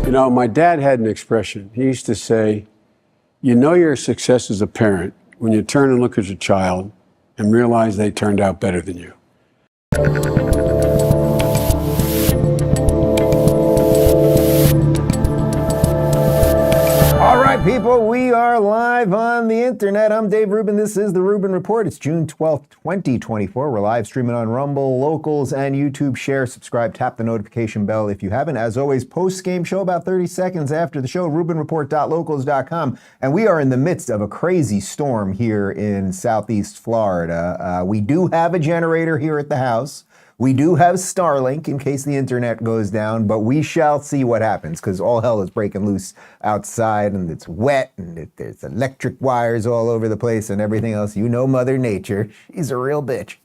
You know, my dad had an expression. He used to say, you know you're a success as a parent when you turn and look at your child and realize they turned out better than you. All right, people, we are live on the internet. I'm Dave Rubin. This is the Rubin Report. It's June 12th, 2024. We're live streaming on Rumble, Locals, and YouTube. Share, subscribe, tap the notification bell if you haven't. As always, post-game show about 30 seconds after the show, rubinreport.locals.com. And we are in the midst of a crazy storm here in Southeast Florida. We do have a generator here at the house. We do have Starlink in case the internet goes down, but we shall see what happens because all hell is breaking loose outside and it's wet and there's electric wires all over the place and everything else. You know Mother Nature. She's a real bitch.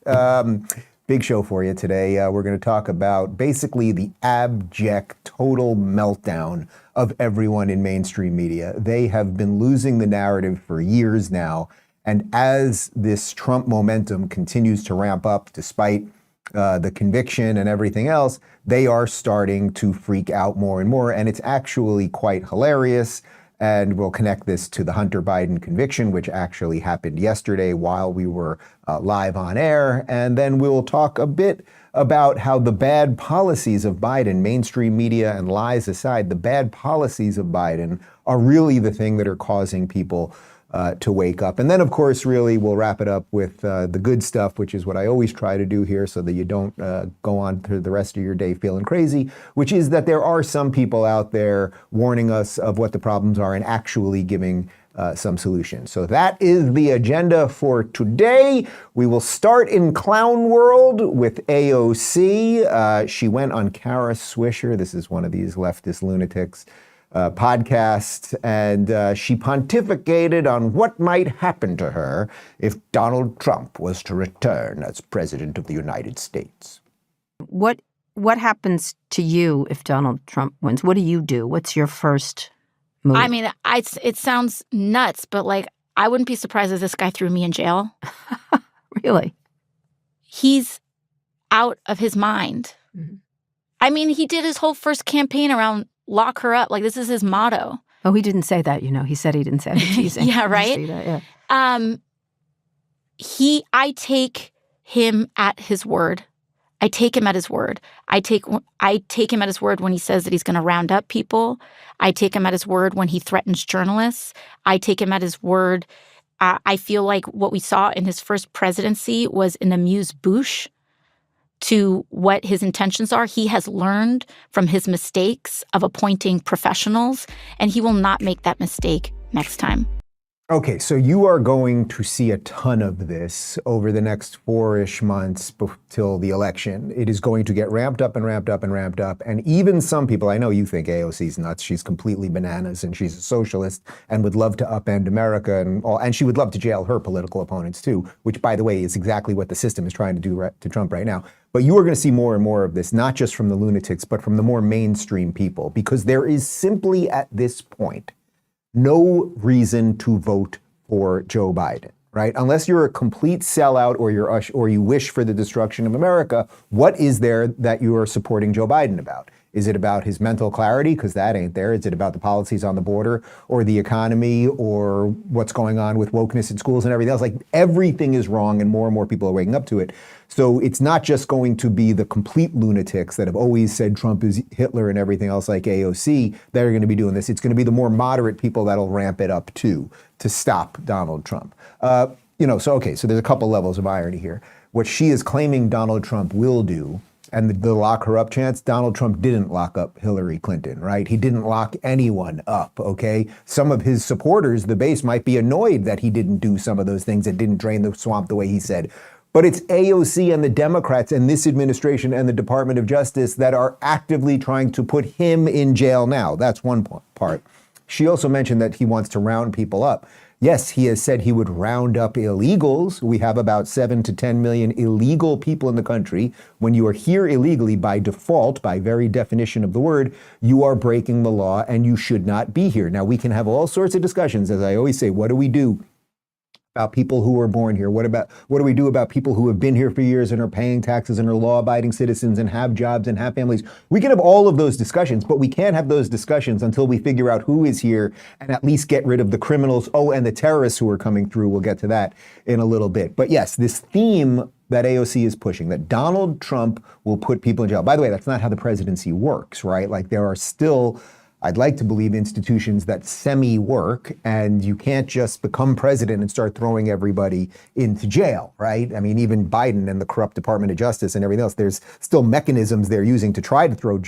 Big show for you today. We're going to talk about basically the abject, total meltdown of everyone in mainstream media. They have been losing the narrative for years now. And as this Trump momentum continues to ramp up despite the conviction and everything else, they are starting to freak out more and more. And it's actually quite hilarious. And we'll connect this to the Hunter Biden conviction, which actually happened yesterday while we were live on air. And then we'll talk a bit about how the bad policies of Biden, mainstream media and lies aside, the bad policies of Biden are really the thing that are causing people to wake up. And then, of course, really, we'll wrap it up with the good stuff, which is what I always try to do here so that you don't go on through the rest of your day feeling crazy, which is that there are some people out there warning us of what the problems are and actually giving some solutions. So that is the agenda for today. We will start in clown world with AOC. She went on Kara Swisher. This is one of these leftist lunatics. Podcast, and she pontificated on what might happen to her if Donald Trump was to return as president of the United States. What happens to you if Donald Trump wins? What do you do? What's your first move? I mean, it sounds nuts, but like I wouldn't be surprised if this guy threw me in jail. Really? He's out of his mind. Mm-hmm. I mean, he did his whole first campaign around lock her up. Like, this is his motto. Oh, he didn't say that, you know. He said he didn't say that. Teasing. Yeah, right? That, yeah. I take him at his word. I take him at his word. I take him at his word when he says that he's going to round up people. I take him at his word when he threatens journalists. I take him at his word. I feel like what we saw in his first presidency was an amuse-bouche to what his intentions are. He has learned from his mistakes of appointing professionals, and he will not make that mistake next time. Okay, so you are going to see a ton of this over the next 4-ish months till the election. It is going to get ramped up and ramped up and ramped up. And even some people, I know you think AOC's nuts. She's completely bananas and she's a socialist and would love to upend America and she would love to jail her political opponents too, which, by the way, is exactly what the system is trying to do to Trump right now. But you are going to see more and more of this, not just from the lunatics, but from the more mainstream people, because there is simply at this point no reason to vote for Joe Biden, right? Unless you're a complete sellout or you wish for the destruction of America, what is there that you are supporting Joe Biden about? Is it about his mental clarity? Because that ain't there. Is it about the policies on the border or the economy or what's going on with wokeness in schools and everything else? Like, everything is wrong and more people are waking up to it. So it's not just going to be the complete lunatics that have always said Trump is Hitler and everything else like AOC that are going to be doing this. It's going to be the more moderate people that'll ramp it up too to stop Donald Trump. So there's a couple levels of irony here. What she is claiming Donald Trump will do, and the lock her up chance, Donald Trump didn't lock up Hillary Clinton, right? He didn't lock anyone up, okay? Some of his supporters, the base, might be annoyed that he didn't do some of those things that didn't drain the swamp the way he said. But it's AOC and the Democrats and this administration and the Department of Justice that are actively trying to put him in jail now. That's one part. She also mentioned that he wants to round people up. Yes, he has said he would round up illegals. We have about 7 to 10 million illegal people in the country. When you are here illegally, by default, by very definition of the word, you are breaking the law and you should not be here. Now, we can have all sorts of discussions. As I always say, what do we do about people who were born here? What do we do about people who have been here for years and are paying taxes and are law-abiding citizens and have jobs and have families? We can have all of those discussions, but we can't have those discussions until we figure out who is here and at least get rid of the criminals. Oh, and the terrorists who are coming through. We'll get to that in a little bit. But yes, this theme that AOC is pushing, that Donald Trump will put people in jail. By the way, that's not how the presidency works, right? Like there are still, I'd like to believe, institutions that semi-work, and you can't just become president and start throwing everybody into jail, right? I mean, even Biden and the corrupt Department of Justice and everything else, there's still mechanisms they're using to try to throw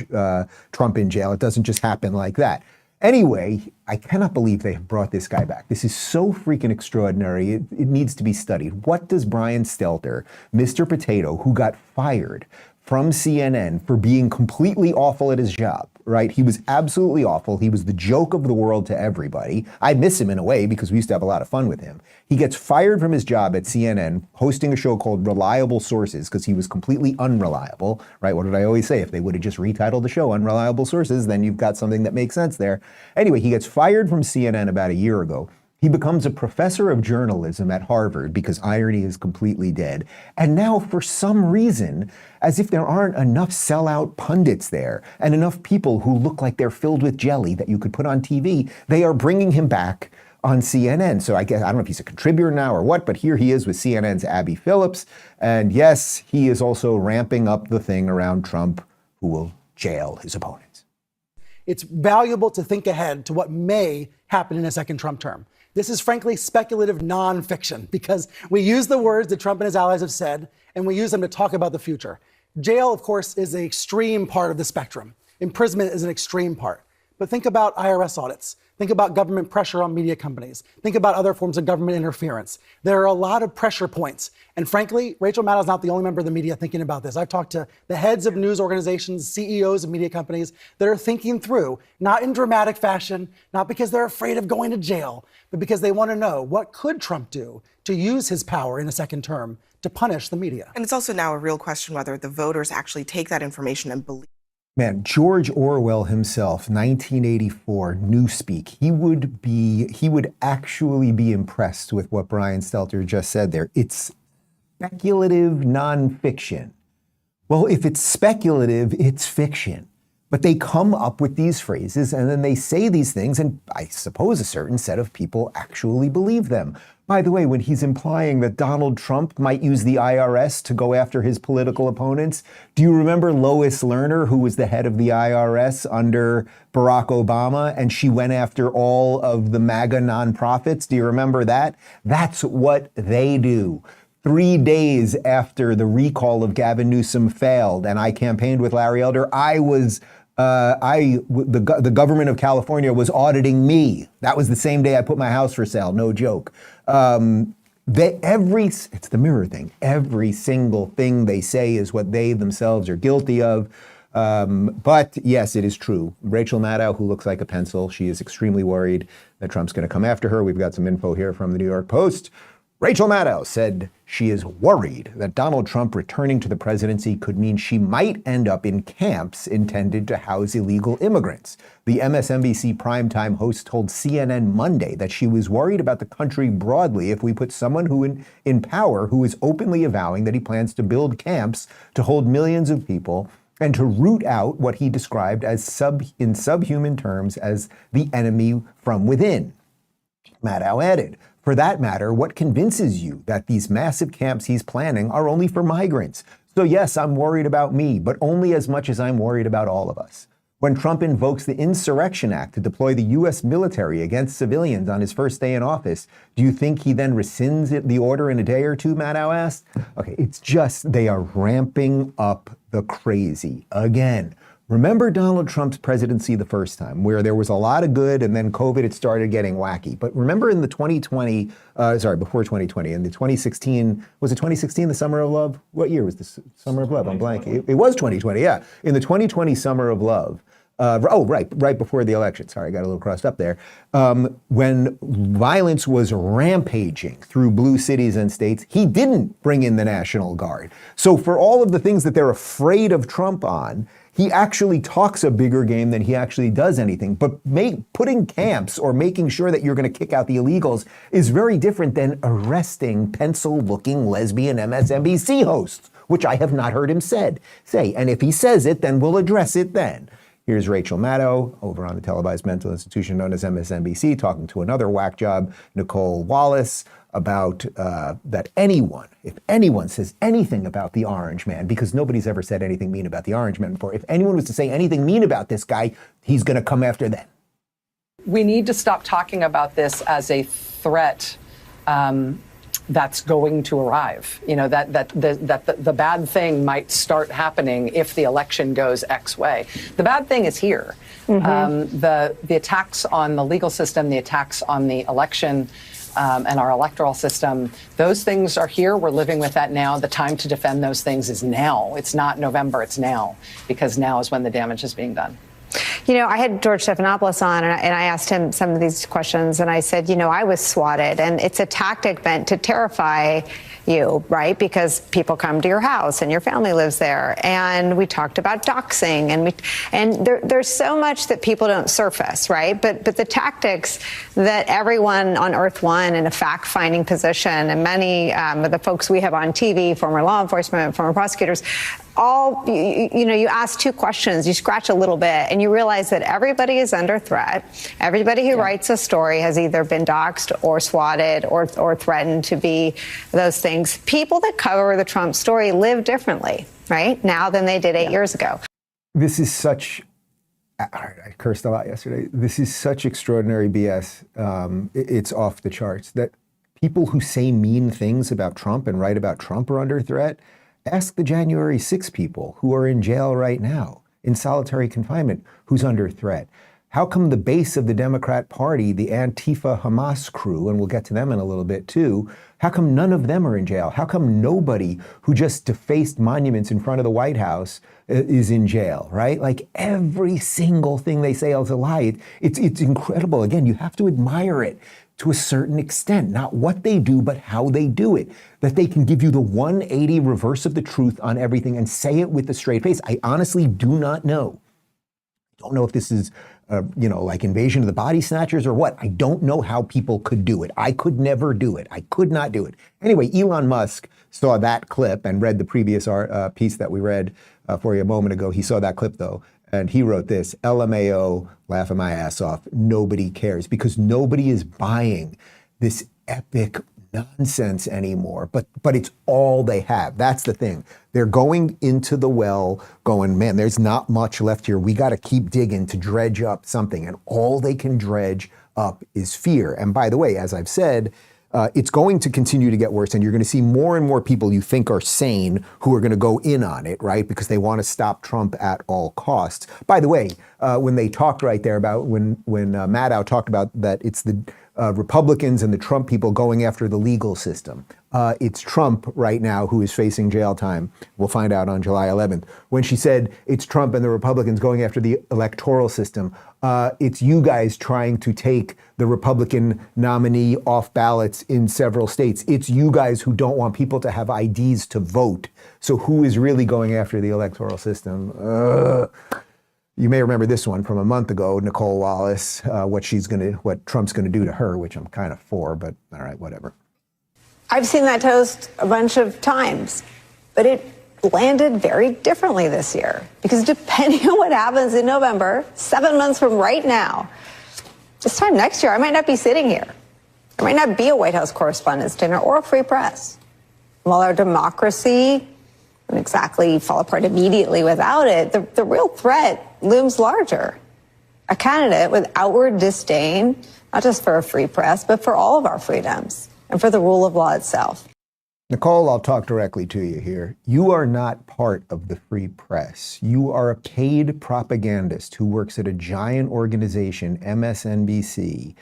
Trump in jail. It doesn't just happen like that. Anyway, I cannot believe they have brought this guy back. This is so freaking extraordinary. It needs to be studied. What does Brian Stelter, Mr. Potato, who got fired from CNN for being completely awful at his job, right? He was absolutely awful. He was the joke of the world to everybody. I miss him in a way because we used to have a lot of fun with him. He gets fired from his job at CNN, hosting a show called Reliable Sources, because he was completely unreliable, right? What did I always say? If they would have just retitled the show Unreliable Sources, then you've got something that makes sense there. Anyway, he gets fired from CNN about a year ago. He becomes a professor of journalism at Harvard because irony is completely dead. And now, for some reason, as if there aren't enough sellout pundits there and enough people who look like they're filled with jelly that you could put on TV, they are bringing him back on CNN. So I guess, I don't know if he's a contributor now or what, but here he is with CNN's Abby Phillips. And yes, he is also ramping up the thing around Trump, who will jail his opponents. It's valuable to think ahead to what may happen in a second Trump term. This is frankly speculative nonfiction because we use the words that Trump and his allies have said, and we use them to talk about the future. Jail, of course, is the extreme part of the spectrum. Imprisonment is an extreme part. But think about IRS audits. Think about government pressure on media companies. Think about other forms of government interference. There are a lot of pressure points. And frankly, Rachel Maddow's not the only member of the media thinking about this. I've talked to the heads of news organizations, CEOs of media companies that are thinking through, not in dramatic fashion, not because they're afraid of going to jail, but because they want to know what could Trump do to use his power in a second term to punish the media. And it's also now a real question whether the voters actually take that information and believe. Man, George Orwell himself, 1984, Newspeak, he would actually be impressed with what Brian Stelter just said there. It's speculative nonfiction. Well, if it's speculative, it's fiction. But they come up with these phrases and then they say these things, and I suppose a certain set of people actually believe them. By the way, when he's implying that Donald Trump might use the IRS to go after his political opponents, do you remember Lois Lerner, who was the head of the IRS under Barack Obama, and she went after all of the MAGA nonprofits? Do you remember that? That's what they do. 3 days after the recall of Gavin Newsom failed, and I campaigned with Larry Elder, the government of California was auditing me. That was the same day I put my house for sale, no joke. It's the mirror thing. Every single thing they say is what they themselves are guilty of. But yes, it is true. Rachel Maddow, who looks like a pencil, she is extremely worried that Trump's going to come after her. We've got some info here from the New York Post. Rachel Maddow said she is worried that Donald Trump returning to the presidency could mean she might end up in camps intended to house illegal immigrants. The MSNBC primetime host told CNN Monday that she was worried about the country broadly if we put someone who in power who is openly avowing that he plans to build camps to hold millions of people and to root out what he described as in subhuman terms as the enemy from within. Maddow added, "For that matter, what convinces you that these massive camps he's planning are only for migrants? So yes, I'm worried about me, but only as much as I'm worried about all of us." When Trump invokes the Insurrection Act to deploy the U.S. military against civilians on his first day in office, do you think he then rescinds the order in a day or two, Maddow asked? Okay, it's just they are ramping up the crazy again. Remember Donald Trump's presidency the first time, where there was a lot of good and then COVID had started getting wacky. But remember in the before 2020, in the 2016, was it 2016, the Summer of Love? What year was this Summer of Love? I'm blanking. It was 2020, yeah. In the 2020 Summer of Love, right before the election. Sorry, I got a little crossed up there. When violence was rampaging through blue cities and states, he didn't bring in the National Guard. So for all of the things that they're afraid of Trump on, He actually talks a bigger game than he actually does anything. But putting camps or making sure that you're going to kick out the illegals is very different than arresting pencil-looking lesbian MSNBC hosts, which I have not heard him say. And if he says it, then we'll address it then. Here's Rachel Maddow over on the televised mental institution known as MSNBC talking to another whack job, Nicole Wallace, about that if anyone says anything about the Orange Man, because nobody's ever said anything mean about the Orange Man before, if anyone was to say anything mean about this guy, he's going to come after them. We need to stop talking about this as a threat that's going to arrive. You know, that the bad thing might start happening if the election goes X way. The bad thing is here. The attacks on the legal system, the attacks on the election, and our electoral system, those things are here. We're living with that now. The time to defend those things is now. It's not November, it's now, because now is when the damage is being done. You know, I had George Stephanopoulos on, and I asked him some of these questions, and I said, you know, I was swatted, and it's a tactic meant to terrify you, right? Because people come to your house and your family lives there. And we talked about doxing, and there's so much that people don't surface, right? But the tactics that everyone on Earth One in a fact-finding position, and many of the folks we have on TV, former law enforcement, former prosecutors, all, you know, you ask two questions, you scratch a little bit, and you realize that everybody is under threat. Everybody who writes a story has either been doxed or swatted or threatened to be those things. People that cover the Trump story live differently, right, now than they did 8 years ago. This is such, I cursed a lot yesterday. This is such extraordinary BS. It's off the charts that people who say mean things about Trump and write about Trump are under threat. Ask the January 6 people who are in jail right now, in solitary confinement, who's under threat. How come the base of the Democrat Party, the Antifa Hamas crew, and we'll get to them in a little bit too, how come none of them are in jail? How come nobody who just defaced monuments in front of the White House is in jail, right? Like every single thing they say is a lie. It's incredible. Again, you have to admire it to a certain extent, not what they do, but how they do it. That they can give you the 180 reverse of the truth on everything and say it with a straight face. I honestly do not know. Don't know if this is, like Invasion of the Body Snatchers or what. I don't know how people could do it. I could never do it. I could not do it. Anyway, Elon Musk saw that clip and read the previous piece that we read for you a moment ago. He saw that clip though. And he wrote this, LMAO, laughing my ass off. Nobody cares because nobody is buying this epic nonsense anymore. But it's all they have. That's the thing. They're going into the well going, man, there's not much left here. We got to keep digging to dredge up something. And all they can dredge up is fear. And by the way, as I've said, it's going to continue to get worse, and you're going to see more and more people you think are sane who are going to go in on it, right? Because they want to stop Trump at all costs. By the way, when they talked right there about when Maddow talked about that it's the Republicans and the Trump people going after the legal system. It's Trump right now who is facing jail time. We'll find out on July 11th. When she said it's Trump and the Republicans going after the electoral system, it's you guys trying to take the Republican nominee off ballots in several states. It's you guys who don't want people to have IDs to vote. So who is really going after the electoral system? You may remember this one from a month ago, Nicole Wallace, what Trump's gonna do to her, which I'm kind of for, but all right, whatever. I've seen that toast a bunch of times, but it landed very differently this year because depending on what happens in November, 7 months from right now, this time next year, I might not be sitting here. There might not be a White House Correspondents' Dinner or a free press. While our democracy wouldn't exactly fall apart immediately without it, the real threat looms larger. A candidate with outward disdain, not just for a free press, but for all of our freedoms and for the rule of law itself. Nicole, I'll talk directly to you here. You are not part of the free press. You are a paid propagandist who works at a giant organization, MSNBC,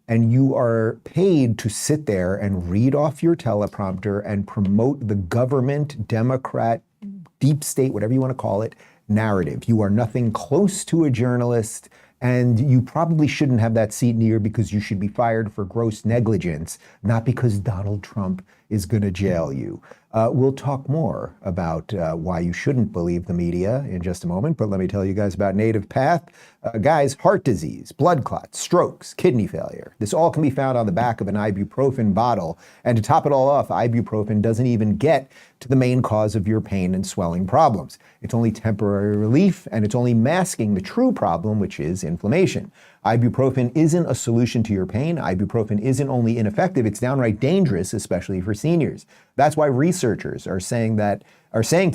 and you are paid to sit there and read off your teleprompter and promote the government, Democrat, deep state, whatever you want to call it, narrative. You are nothing close to a journalist, and you probably shouldn't have that seat near because you should be fired for gross negligence, not because Donald Trump is going to jail you. We'll talk more about why you shouldn't believe the media in just a moment, but let me tell you guys about Native Path. Guys, heart disease, blood clots, strokes, kidney failure. This all can be found on the back of an ibuprofen bottle. And to top it all off, ibuprofen doesn't even get to the main cause of your pain and swelling problems. It's only temporary relief, and it's only masking the true problem, which is inflammation. Ibuprofen isn't a solution to your pain. Ibuprofen isn't only ineffective, it's downright dangerous, especially for seniors. That's why researchers are saying to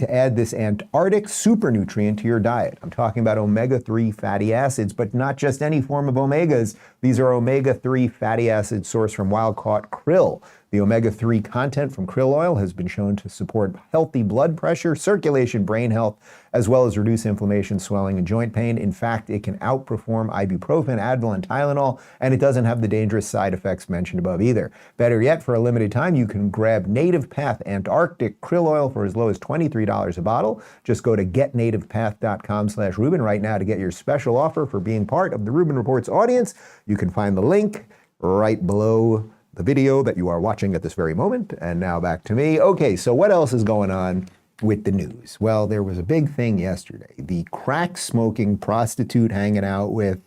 add this Antarctic super nutrient to your diet. I'm talking about omega-3 fatty acids, but not just any form of omegas. These are omega-3 fatty acids sourced from wild-caught krill. The omega-3 content from krill oil has been shown to support healthy blood pressure, circulation, brain health, as well as reduce inflammation, swelling, and joint pain. In fact, it can outperform ibuprofen, Advil, and Tylenol, and it doesn't have the dangerous side effects mentioned above either. Better yet, for a limited time, you can grab Native Path Antarctic krill oil for as low as $23 a bottle. Just go to getnativepath.com/Rubin right now to get your special offer for being part of the Rubin Report's audience. You can find the link right below the video that you are watching at this very moment. And now back to me. Okay, so what else is going on with the news? Well, there was a big thing yesterday. The crack-smoking prostitute hanging out with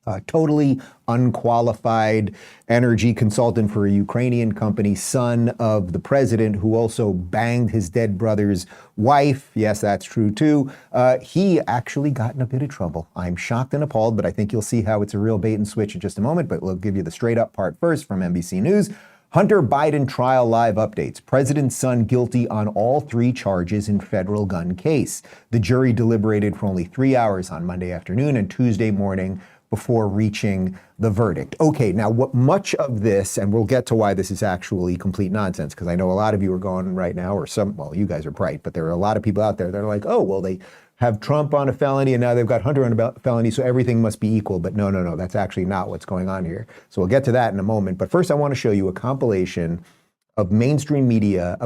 a totally unqualified energy consultant for a Ukrainian company, son of the president, who also banged his dead brother's wife. Yes, that's true too. He actually got in a bit of trouble. I'm shocked and appalled, but I think you'll see how it's a real bait and switch in just a moment. But we'll give you the straight up part first from NBC News. Hunter Biden trial live updates. President's son guilty on all 3 charges in federal gun case. The jury deliberated for only 3 hours on Monday afternoon and Tuesday morning before reaching the verdict. Okay, now what much of this, and we'll get to why this is actually complete nonsense, because I know a lot of you are going right now, or some, well, you guys are bright, but there are a lot of people out there that are like, oh, well, they have Trump on a felony and now they've got Hunter on a felony, so everything must be equal. But no, that's actually not what's going on here. So we'll get to that in a moment. But first, I want to show you a compilation of the mainstream media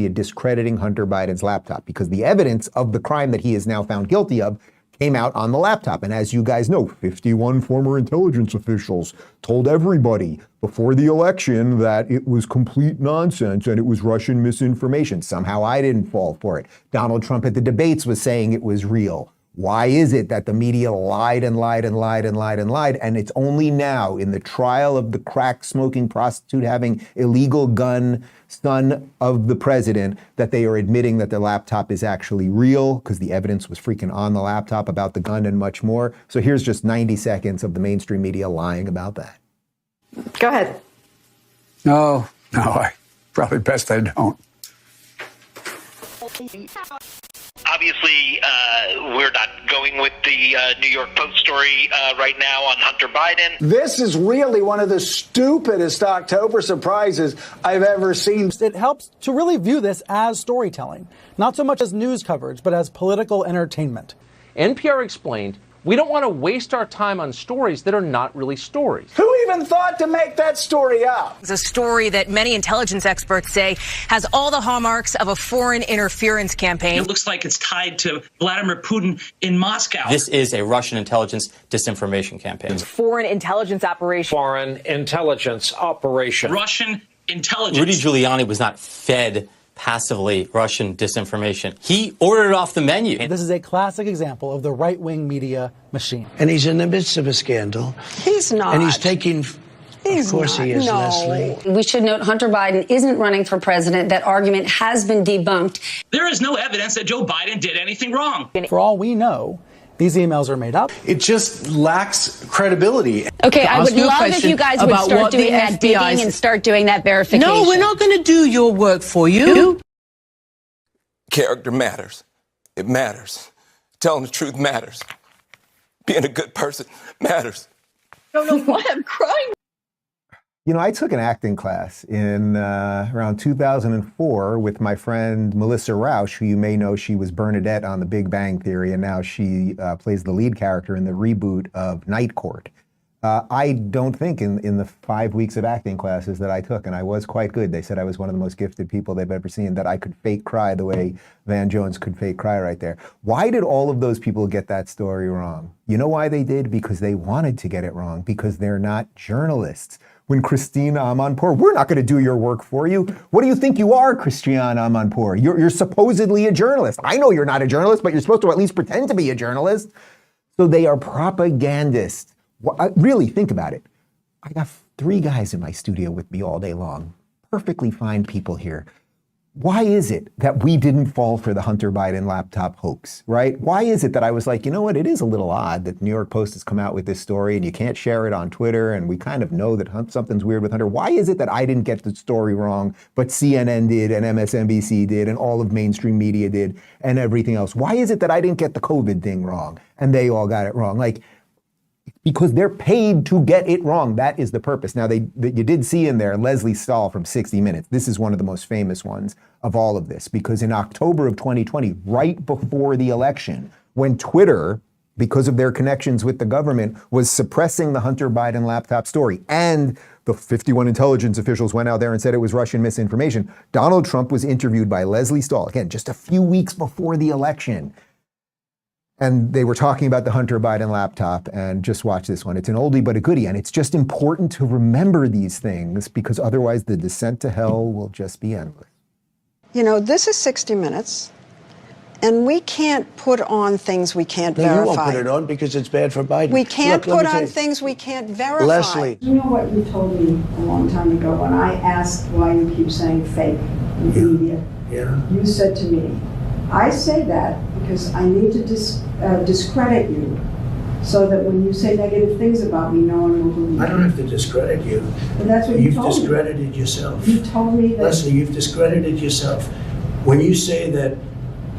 discrediting Hunter Biden's laptop, because the evidence of the crime that he is now found guilty of came out on the laptop. And as you guys know, 51 former intelligence officials told everybody before the election that it was complete nonsense and it was Russian misinformation. Somehow I didn't fall for it. Donald Trump at the debates was saying it was real. Why is it that the media lied and lied and lied and lied and lied? And it's only now in the trial of the crack-smoking prostitute having illegal gun son of the president that they are admitting that the laptop is actually real, because the evidence was freaking on the laptop about the gun and much more. So here's just 90 seconds of the mainstream media lying about that. Go ahead. No, I probably best I don't. Obviously, we're not going with the New York Post story right now on Hunter Biden. This is really one of the stupidest October surprises I've ever seen. It helps to really view this as storytelling, not so much as news coverage, but as political entertainment. NPR explained, we don't want to waste our time on stories that are not really stories. Who even thought to make that story up? It's a story that many intelligence experts say has all the hallmarks of a foreign interference campaign. It looks like it's tied to Vladimir Putin in Moscow. This is a Russian intelligence disinformation campaign. Foreign intelligence operation. Foreign intelligence operation. Russian intelligence. Rudy Giuliani was not fed passively Russian disinformation. He ordered it off the menu. This is a classic example of the right-wing media machine. And he's in the midst of a scandal. He's not. And he's taking... Of course he is, no. Leslie. We should note Hunter Biden isn't running for president. That argument has been debunked. There is no evidence that Joe Biden did anything wrong. For all we know, these emails are made up. It just lacks credibility. Okay, I would love if you guys would start doing that digging and start doing that verification. No, we're not going to do your work for you. Character matters. It matters. Telling the truth matters. Being a good person matters. I don't know why I'm crying. You know, I took an acting class in around 2004 with my friend Melissa Rauch, who you may know. She was Bernadette on The Big Bang Theory, and now she plays the lead character in the reboot of Night Court. I don't think in the 5 weeks of acting classes that I took, and I was quite good. They said I was one of the most gifted people they've ever seen, that I could fake cry the way Van Jones could fake cry right there. Why did all of those people get that story wrong? You know why they did? Because they wanted to get it wrong, because they're not journalists. When Christine Amanpour, we're not going to do your work for you. What do you think you are, Christine Amanpour? You're supposedly a journalist. I know you're not a journalist, but you're supposed to at least pretend to be a journalist. So they are propagandists. Really, think about it. I got 3 guys in my studio with me all day long. Perfectly fine people here. Why is it that we didn't fall for the Hunter Biden laptop hoax, right? Why is it that I was like, you know what, it is a little odd that New York Post has come out with this story and you can't share it on Twitter, and we kind of know that something's weird with Hunter. Why is it that I didn't get the story wrong, but CNN did and MSNBC did and all of mainstream media did and everything else? Why is it that I didn't get the COVID thing wrong and they all got it wrong? Like, because they're paid to get it wrong. That is the purpose. Now, you did see in there Leslie Stahl from 60 Minutes. This is one of the most famous ones of all of this, because in October of 2020, right before the election, when Twitter, because of their connections with the government, was suppressing the Hunter Biden laptop story, and the 51 intelligence officials went out there and said it was Russian misinformation, Donald Trump was interviewed by Leslie Stahl, again, just a few weeks before the election. And they were talking about the Hunter Biden laptop, and just watch this one. It's an oldie but a goodie, and it's just important to remember these things, because otherwise the descent to hell will just be endless. You know, this is 60 Minutes, and we can't put on things we can't verify. You won't put it on because it's bad for Biden. We can't put on things we can't verify. Leslie. You know what you told me a long time ago when I asked why you keep saying fake in the media? Yeah. You said to me, I say that because I need to discredit you, so that when you say negative things about me, no one will believe you. I don't have to discredit you. And that's what you told me. You've discredited yourself. You told me that. Leslie, you've discredited yourself. When you say that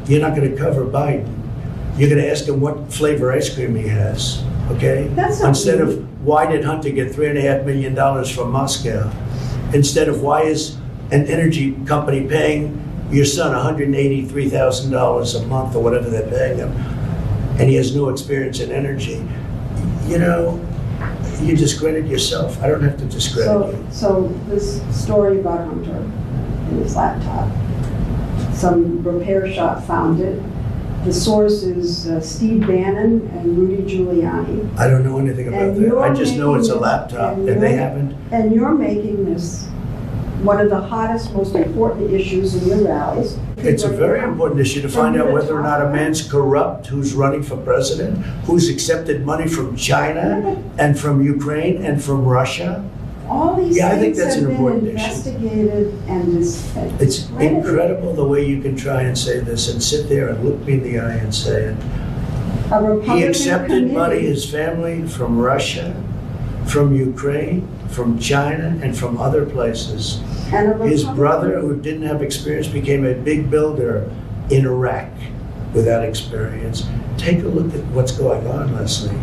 you're not going to cover Biden, you're going to ask him what flavor ice cream he has, okay? That's not Instead me. of why did Hunter get $3.5 million from Moscow? Instead of why is an energy company paying your son $183,000 a month or whatever they're paying him, and he has no experience in energy. You know, you discredit yourself. I don't have to discredit you. So this story about Hunter and his laptop, some repair shop found it. The source is Steve Bannon and Rudy Giuliani. I don't know anything about that. I just know it's a laptop, and they haven't. And you're making this one of the hottest, most important issues in your rallies. It's a very important issue to find out whether or not a man's corrupt who's running for president, who's accepted money from China and from Ukraine and from Russia. All these I think things that's have an important been issue. investigated and discredited. It's incredible the way you can try and say this and sit there and look me in the eye and say it. A Republican He accepted committee. money, his family, from Russia, from Ukraine, from China, and from other places. And His brother, who didn't have experience, became a big builder in Iraq without experience. Take a look at what's going on, Leslie.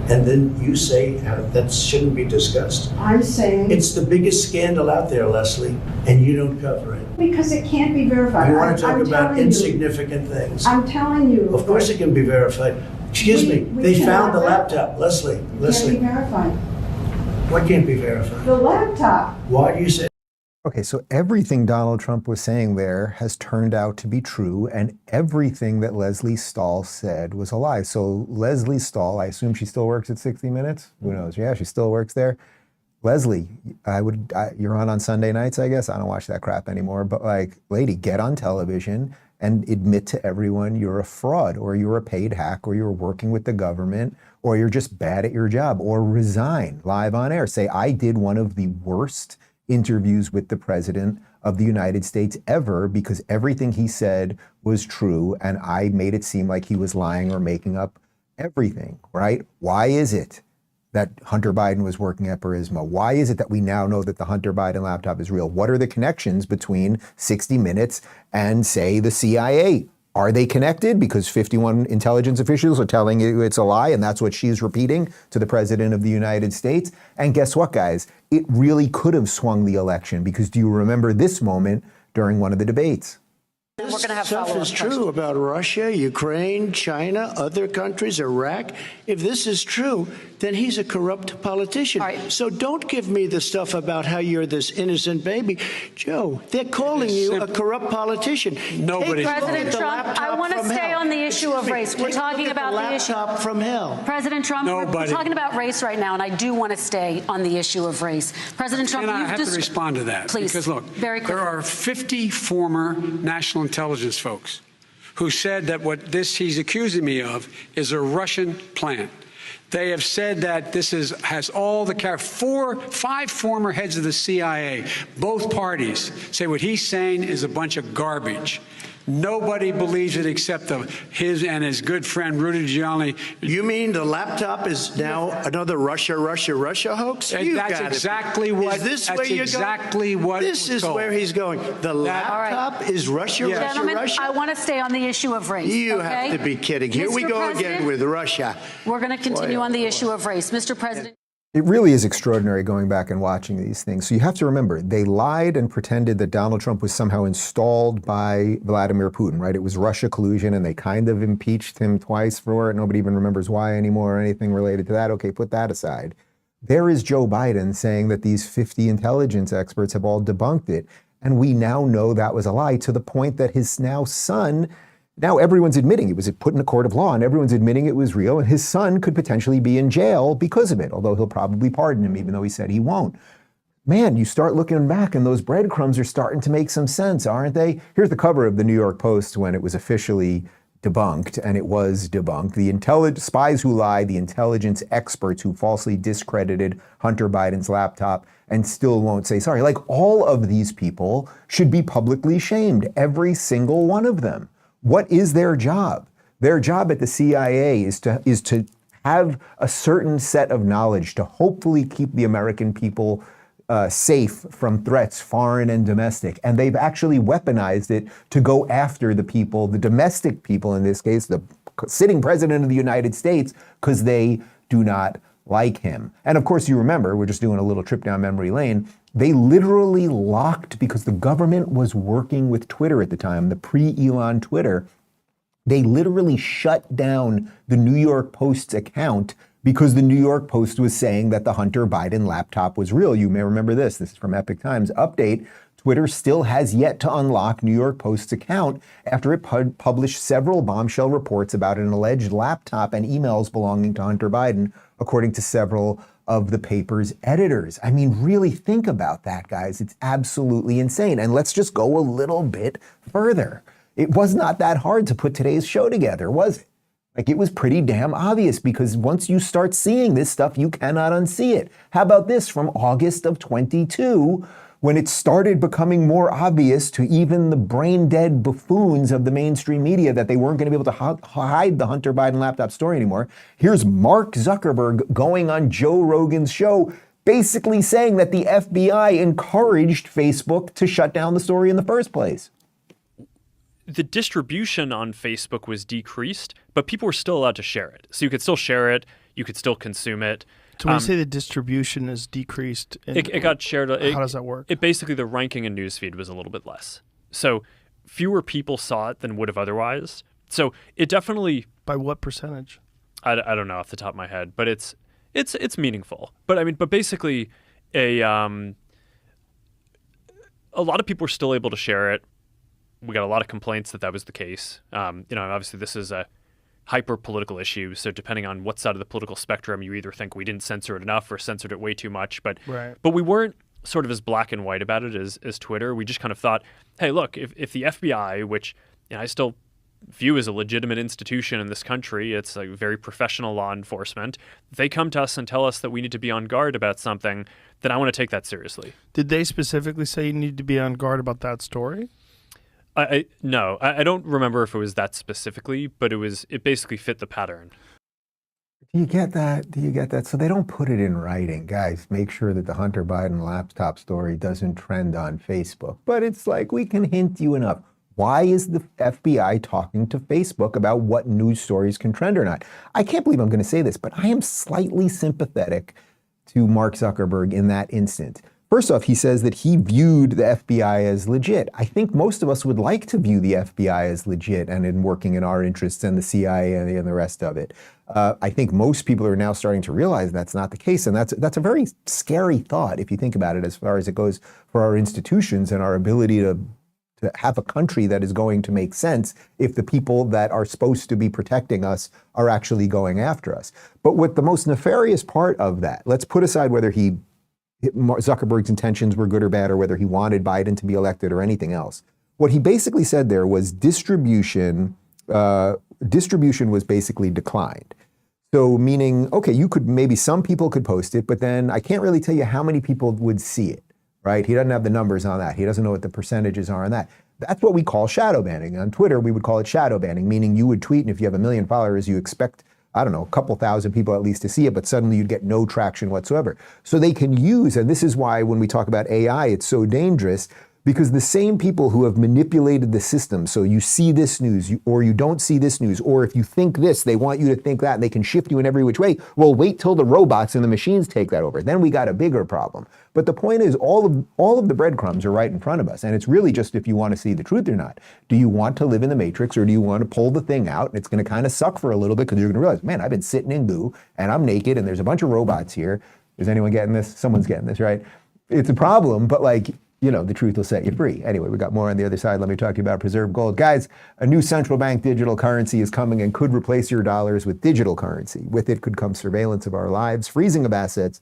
And then you say that shouldn't be discussed. I'm saying It's the biggest scandal out there, Leslie, and you don't cover it. because it can't be verified. You want to talk I'm about telling you. insignificant things. I'm telling you. Of course it can be verified. Excuse me, we they cannot found the verify. laptop. Leslie, It can't be Leslie, verified. what can't be verified? The laptop. Why do you say? Okay, so everything Donald Trump was saying there has turned out to be true, and everything that Leslie Stahl said was a lie. So Leslie Stahl, I assume she still works at 60 Minutes? Who knows? Yeah, she still works there. Leslie, you're on Sunday nights, I guess. I don't watch that crap anymore. But like, lady, get on television and admit to everyone you're a fraud, or you're a paid hack, or you're working with the government, or you're just bad at your job, or resign live on air. Say, I did one of the worst interviews with the president of the United States ever, because everything he said was true and I made it seem like he was lying or making up everything, right? Why is it that Hunter Biden was working at Burisma? Why is it that we now know that the Hunter Biden laptop is real? What are the connections between 60 Minutes and, say, the CIA? Are they connected? Because 51 intelligence officials are telling you it's a lie, and that's what she's repeating to the president of the United States. And guess what, guys? It really could have swung the election, because do you remember this moment during one of the debates? We're going to have stuff follow-up is true about Russia, Ukraine, China, other countries, Iraq. If this is true, then he's a corrupt politician. So don't give me the stuff about how you're this innocent baby. Joe, they're calling you a corrupt politician. Nobody. President Trump, I want to stay on the issue of race. We're talking about the issue. Laptop from hell. President Trump, we're talking about race right now, and I do want to stay on the issue of race. President Trump, I have to respond to that. Please, because look, there are 50 former national intelligence folks who said that what he's accusing me of is a Russian plan. They have said that this has all the 5 former heads of the CIA, both parties, say what he's saying is a bunch of garbage. Nobody believes it except his and his good friend Rudy Giuliani. You mean the laptop is now another Russia hoax? That's exactly what. Is this where you're going? This is where he's going. The laptop is Russia. Gentlemen, I want to stay on the issue of race. You have to be kidding. Here we go again with Russia. We're going to continue on the issue of race. Mr. President. It really is extraordinary going back and watching these things. So you have to remember, they lied and pretended that Donald Trump was somehow installed by Vladimir Putin, right? It was Russia collusion, and they kind of impeached him twice for it. Nobody even remembers why anymore or anything related to that. Okay, put that aside. There is Joe Biden saying that these 50 intelligence experts have all debunked it. And we now know that was a lie, to the point that his son, now everyone's admitting it was put in a court of law, and everyone's admitting it was real, and his son could potentially be in jail because of it, although he'll probably pardon him, even though he said he won't. Man, you start looking back, and those breadcrumbs are starting to make some sense, aren't they? Here's the cover of the New York Post when it was officially debunked, and it was debunked. The spies who lied, the intelligence experts who falsely discredited Hunter Biden's laptop and still won't say sorry. Like, all of these people should be publicly shamed, every single one of them. What is their job? Their job at the CIA is to have a certain set of knowledge to hopefully keep the American people safe from threats, foreign and domestic. And they've actually weaponized it to go after the people, the domestic people in this case, the sitting president of the United States, because they do not like him. And of course, you remember, we're just doing a little trip down memory lane, they literally locked, because the government was working with Twitter at the time, the pre-Elon Twitter, they literally shut down the New York Post's account because the New York Post was saying that the Hunter Biden laptop was real. You may remember this. This is from Epoch Times. Update, Twitter still has yet to unlock New York Post's account after it published several bombshell reports about an alleged laptop and emails belonging to Hunter Biden, according to several of the paper's editors. I mean, really think about that, guys. It's absolutely insane. And let's just go a little bit further. It was not that hard to put today's show together, was it? Like, it was pretty damn obvious, because once you start seeing this stuff, you cannot unsee it. How about this from August of 22, when it started becoming more obvious to even the brain-dead buffoons of the mainstream media that they weren't going to be able to hide the Hunter Biden laptop story anymore. Here's Mark Zuckerberg going on Joe Rogan's show, basically saying that the FBI encouraged Facebook to shut down the story in the first place. The distribution on Facebook was decreased, but people were still allowed to share it. So you could still share it, you could still consume it. So when you say the distribution is decreased, it got shared. How does that work? It basically, the ranking in newsfeed was a little bit less. So fewer people saw it than would have otherwise. So it definitely... By what percentage? I don't know off the top of my head, but it's meaningful. But I mean, basically, a lot of people were still able to share it. We got a lot of complaints that was the case. Obviously this is a hyper-political issue, so depending on what side of the political spectrum, you either think we didn't censor it enough or censored it way too much. But we weren't sort of as black and white about it as Twitter. We just kind of thought, hey, look, if the FBI, which I still view as a legitimate institution in this country, it's a very professional law enforcement, if they come to us and tell us that we need to be on guard about something, then I want to take that seriously. Did they specifically say you need to be on guard about that story? No, I don't remember if it was that specifically, but it basically fit the pattern. Do you get that? Do you get that? So they don't put it in writing. Guys, make sure that the Hunter Biden laptop story doesn't trend on Facebook. But it's like, we can hint you enough. Why is the FBI talking to Facebook about what news stories can trend or not? I can't believe I'm going to say this, but I am slightly sympathetic to Mark Zuckerberg in that instant. First off, he says that he viewed the FBI as legit. I think most of us would like to view the FBI as legit and in working in our interests, and the CIA and the rest of it. I think most people are now starting to realize that's not the case, and that's a very scary thought if you think about it, as far as it goes for our institutions and our ability to have a country that is going to make sense if the people that are supposed to be protecting us are actually going after us. But what the most nefarious part of that, let's put aside whether Zuckerberg's intentions were good or bad, or whether he wanted Biden to be elected or anything else. What he basically said there was distribution was basically declined. So meaning, okay, maybe some people could post it, but then I can't really tell you how many people would see it, right? He doesn't have the numbers on that. He doesn't know what the percentages are on that. That's what we call shadow banning. On Twitter, we would call it shadow banning, meaning you would tweet, and if you have 1 million followers, you expect, I don't know, a couple thousand people at least to see it, but suddenly you'd get no traction whatsoever. So they can use, and this is why when we talk about AI, it's so dangerous, because the same people who have manipulated the system, so you see this news, or you don't see this news, or if you think this, they want you to think that, and they can shift you in every which way. Well, wait till the robots and the machines take that over. Then we got a bigger problem. But the point is, all of the breadcrumbs are right in front of us, and it's really just if you want to see the truth or not. Do you want to live in the matrix, or do you want to pull the thing out, and it's going to kind of suck for a little bit, because you're going to realize, man, I've been sitting in goo, and I'm naked, and there's a bunch of robots here. Is anyone getting this? Someone's getting this, right? It's a problem, but the truth will set you free. Anyway, we got more on the other side. Let me talk to you about preserved gold. Guys, a new central bank digital currency is coming and could replace your dollars with digital currency. With it could come surveillance of our lives, freezing of assets,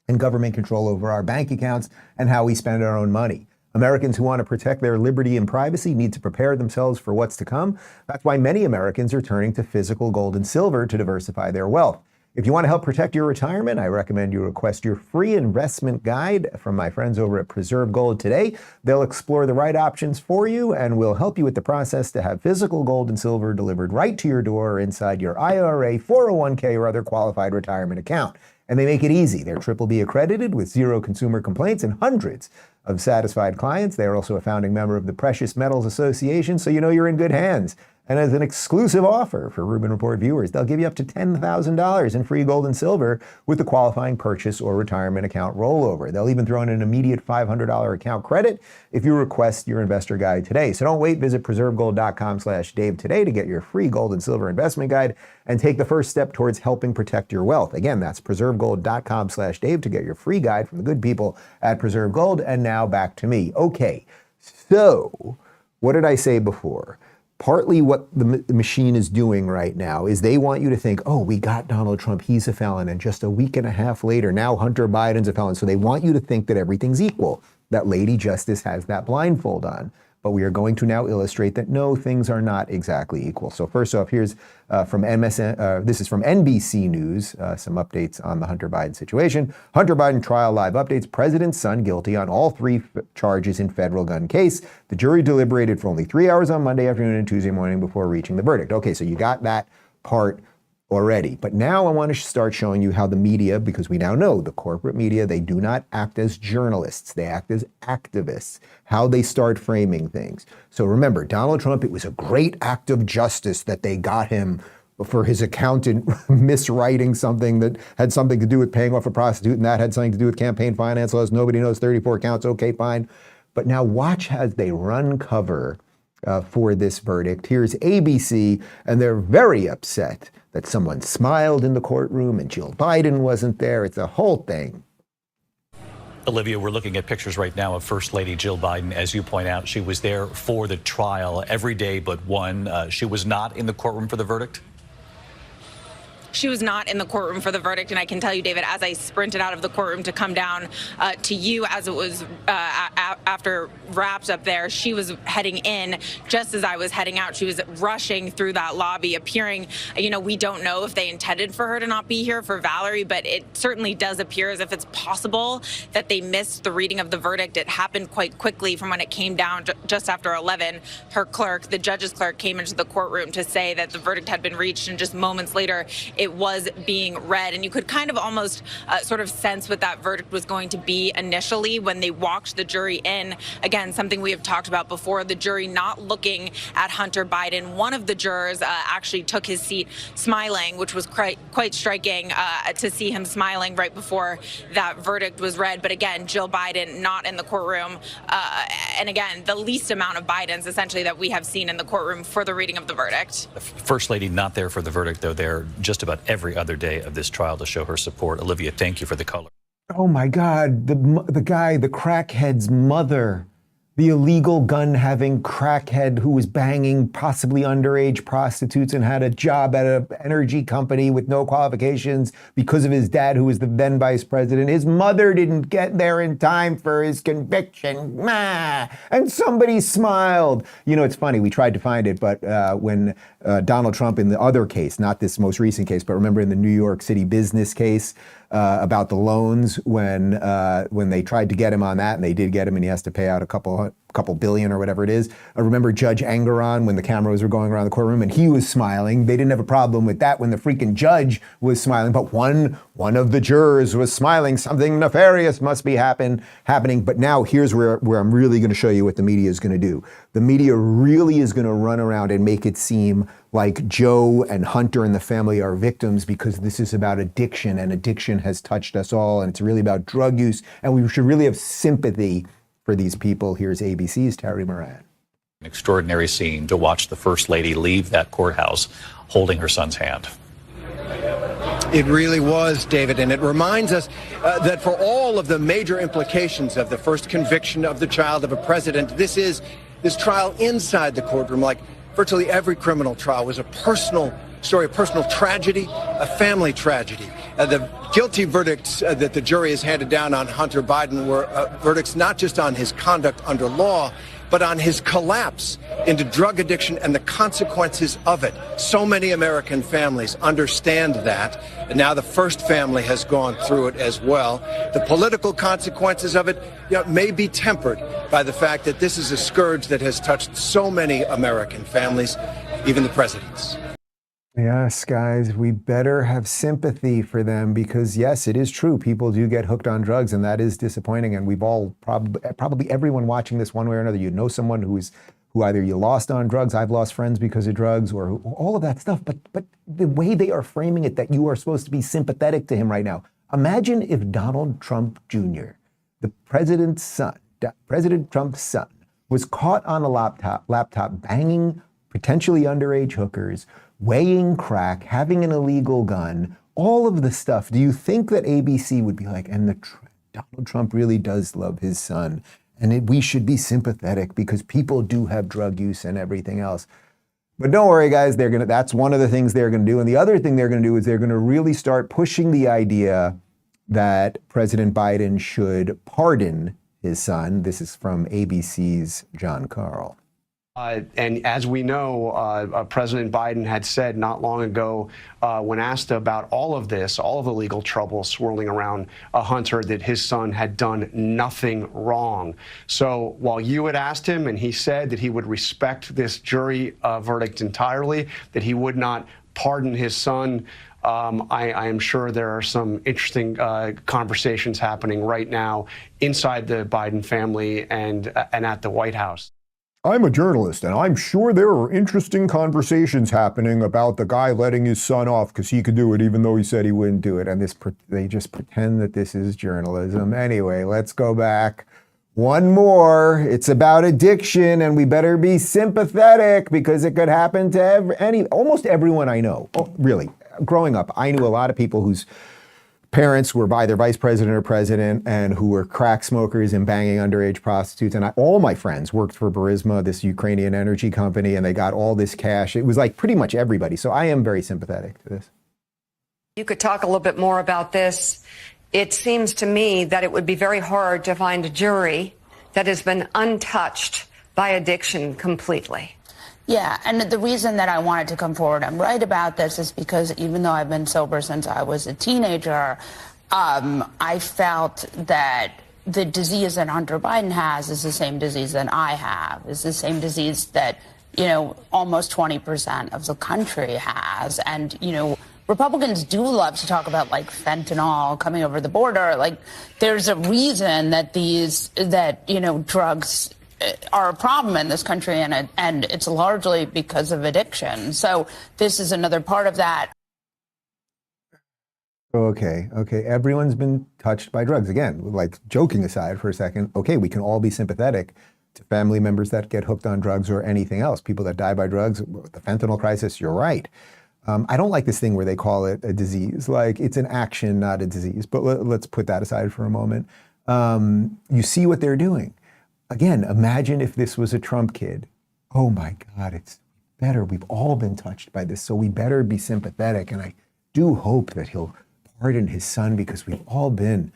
and government control over our bank accounts and how we spend our own money. Americans who want to protect their liberty and privacy need to prepare themselves for what's to come. That's why many Americans are turning to physical gold and silver to diversify their wealth. If you want to help protect your retirement, I recommend you request your free investment guide from my friends over at Preserve Gold today. They'll explore the right options for you and will help you with the process to have physical gold and silver delivered right to your door or inside your IRA, 401k, or other qualified retirement account. And they make it easy. They're BBB accredited with 0 consumer complaints and hundreds of satisfied clients. They are also a founding member of the Precious Metals Association, so you know you're in good hands. And as an exclusive offer for Rubin Report viewers, they'll give you up to $10,000 in free gold and silver with the qualifying purchase or retirement account rollover. They'll even throw in an immediate $500 account credit if you request your investor guide today. So don't wait. Visit preservegold.com/Dave today to get your free gold and silver investment guide and take the first step towards helping protect your wealth. Again, that's preservegold.com/Dave to get your free guide from the good people at Preserve Gold. And now back to me. Okay, so what did I say before? Partly what the machine is doing right now is they want you to think, oh, we got Donald Trump, he's a felon, and just a week and a half later, now Hunter Biden's a felon. So they want you to think that everything's equal, that Lady Justice has that blindfold on. But we are going to now illustrate that no, things are not exactly equal. So first off, here's this is from NBC News, some updates on the Hunter Biden situation. Hunter Biden trial live updates. President's son guilty on all 3 charges in federal gun case. The jury deliberated for only 3 hours on Monday afternoon and Tuesday morning before reaching the verdict. Okay, so you got that part already. But now I want to start showing you how the media, because we now know the corporate media, they do not act as journalists, they act as activists, how they start framing things. So remember, Donald Trump, it was a great act of justice that they got him for his accountant miswriting something that had something to do with paying off a prostitute, and that had something to do with campaign finance laws. Nobody knows, 34 counts, okay, fine. But now watch as they run cover for this verdict. Here's ABC, and they're very upset that someone smiled in the courtroom and Jill Biden wasn't there. It's a whole thing. Olivia, we're looking at pictures right now of First Lady Jill Biden. As you point out, she was there for the trial every day but one. She was not in the courtroom for the verdict? She was not in the courtroom for the verdict, and I can tell you, David, as I sprinted out of the courtroom to come down to you as it was after wrapped up there, she was heading in just as I was heading out. She was rushing through that lobby, appearing, we don't know if they intended for her to not be here for Valerie, but it certainly does appear as if it's possible that they missed the reading of the verdict. It happened quite quickly from when it came down just after 11. Her clerk, the judge's clerk, came into the courtroom to say that the verdict had been reached, and just moments later, it was being read. And you could kind of almost sort of sense what that verdict was going to be initially when they walked the jury in. Again, something we have talked about before, the jury not looking at Hunter Biden. One of the jurors actually took his seat smiling, which was quite striking to see him smiling right before that verdict was read. But again, Jill Biden not in the courtroom. And again, the least amount of Bidens essentially that we have seen in the courtroom for the reading of the verdict. The First Lady not there for the verdict, though there just about every other day of this trial to show her support. Olivia, thank you for the color. Oh my God, the guy, the crackhead's mother, the illegal gun-having crackhead who was banging possibly underage prostitutes and had a job at an energy company with no qualifications because of his dad, who was the then vice president. His mother didn't get there in time for his conviction. And somebody smiled. You know, it's funny, we tried to find it, but when Donald Trump in the other case, not this most recent case, but remember in the New York City business case, about the loans when they tried to get him on that, and they did get him, and he has to pay out a couple billion or whatever it is. I remember Judge Engeron when the cameras were going around the courtroom and he was smiling. They didn't have a problem with that when the freaking judge was smiling, but one of the jurors was smiling. Something nefarious must be happening. But now here's where I'm really going to show you what the media is going to do. The media really is going to run around and make it seem like Joe and Hunter and the family are victims because this is about addiction, and addiction has touched us all, and it's really about drug use, and we should really have sympathy for these people. Here's ABC's Terry Moran. An extraordinary scene to watch the First Lady leave that courthouse holding her son's hand. It really was, David, and it reminds us that for all of the major implications of the first conviction of the child of a president, this trial inside the courtroom, like virtually every criminal trial, was a personal story, a personal tragedy, a family tragedy. The guilty verdicts that the jury has handed down on Hunter Biden were verdicts not just on his conduct under law, but on his collapse into drug addiction and the consequences of it. So many American families understand that, and now the first family has gone through it as well. The political consequences of it, may be tempered by the fact that this is a scourge that has touched so many American families, even the president's. Yes, guys, we better have sympathy for them because, yes, it is true. People do get hooked on drugs, and that is disappointing. And we've all probably everyone watching this one way or another, you know someone who either you lost on drugs, I've lost friends because of drugs, or all of that stuff. But the way they are framing it, that you are supposed to be sympathetic to him right now. Imagine if Donald Trump Jr., the president's son, President Trump's son, was caught on a laptop banging potentially underage hookers, weighing crack, having an illegal gun, all of the stuff. Do you think that ABC would be like, and Donald Trump really does love his son, and we should be sympathetic because people do have drug use and everything else? But don't worry, guys, that's one of the things they're going to do. And the other thing they're going to do is they're going to really start pushing the idea that President Biden should pardon his son. This is from ABC's John Carl. And as we know, President Biden had said not long ago, when asked about all of this, all of the legal trouble swirling around Hunter, that his son had done nothing wrong. So while you had asked him, and he said that he would respect this jury verdict entirely, that he would not pardon his son, I am sure there are some interesting conversations happening right now inside the Biden family and at the White House. I'm a journalist, and I'm sure there are interesting conversations happening about the guy letting his son off because he could do it even though he said he wouldn't do it. And they just pretend that this is journalism. Anyway, let's go back. One more. It's about addiction, and we better be sympathetic because it could happen to almost everyone I know. Oh, really. Growing up, I knew a lot of people whose parents were either vice president or president and who were crack smokers and banging underage prostitutes. And all my friends worked for Burisma, this Ukrainian energy company, and they got all this cash. It was like pretty much everybody. So I am very sympathetic to this. You could talk a little bit more about this. It seems to me that it would be very hard to find a jury that has been untouched by addiction completely. Yeah, and the reason that I wanted to come forward and write about this is because even though I've been sober since I was a teenager, I felt that the disease that Hunter Biden has is the same disease that I have, is the same disease that, almost 20% of the country has. And, Republicans do love to talk about like fentanyl coming over the border. Like there's a reason that drugs are a problem in this country, and it's largely because of addiction. So this is another part of that. Okay. Everyone's been touched by drugs. Again, like joking aside for a second, okay, we can all be sympathetic to family members that get hooked on drugs or anything else. People that die by drugs, the fentanyl crisis, you're right. I don't like this thing where they call it a disease. Like it's an action, not a disease. But let's put that aside for a moment. You see what they're doing. Again, imagine if this was a Trump kid. Oh my God, it's better. We've all been touched by this, so we better be sympathetic. And I do hope that he'll pardon his son because we've all been.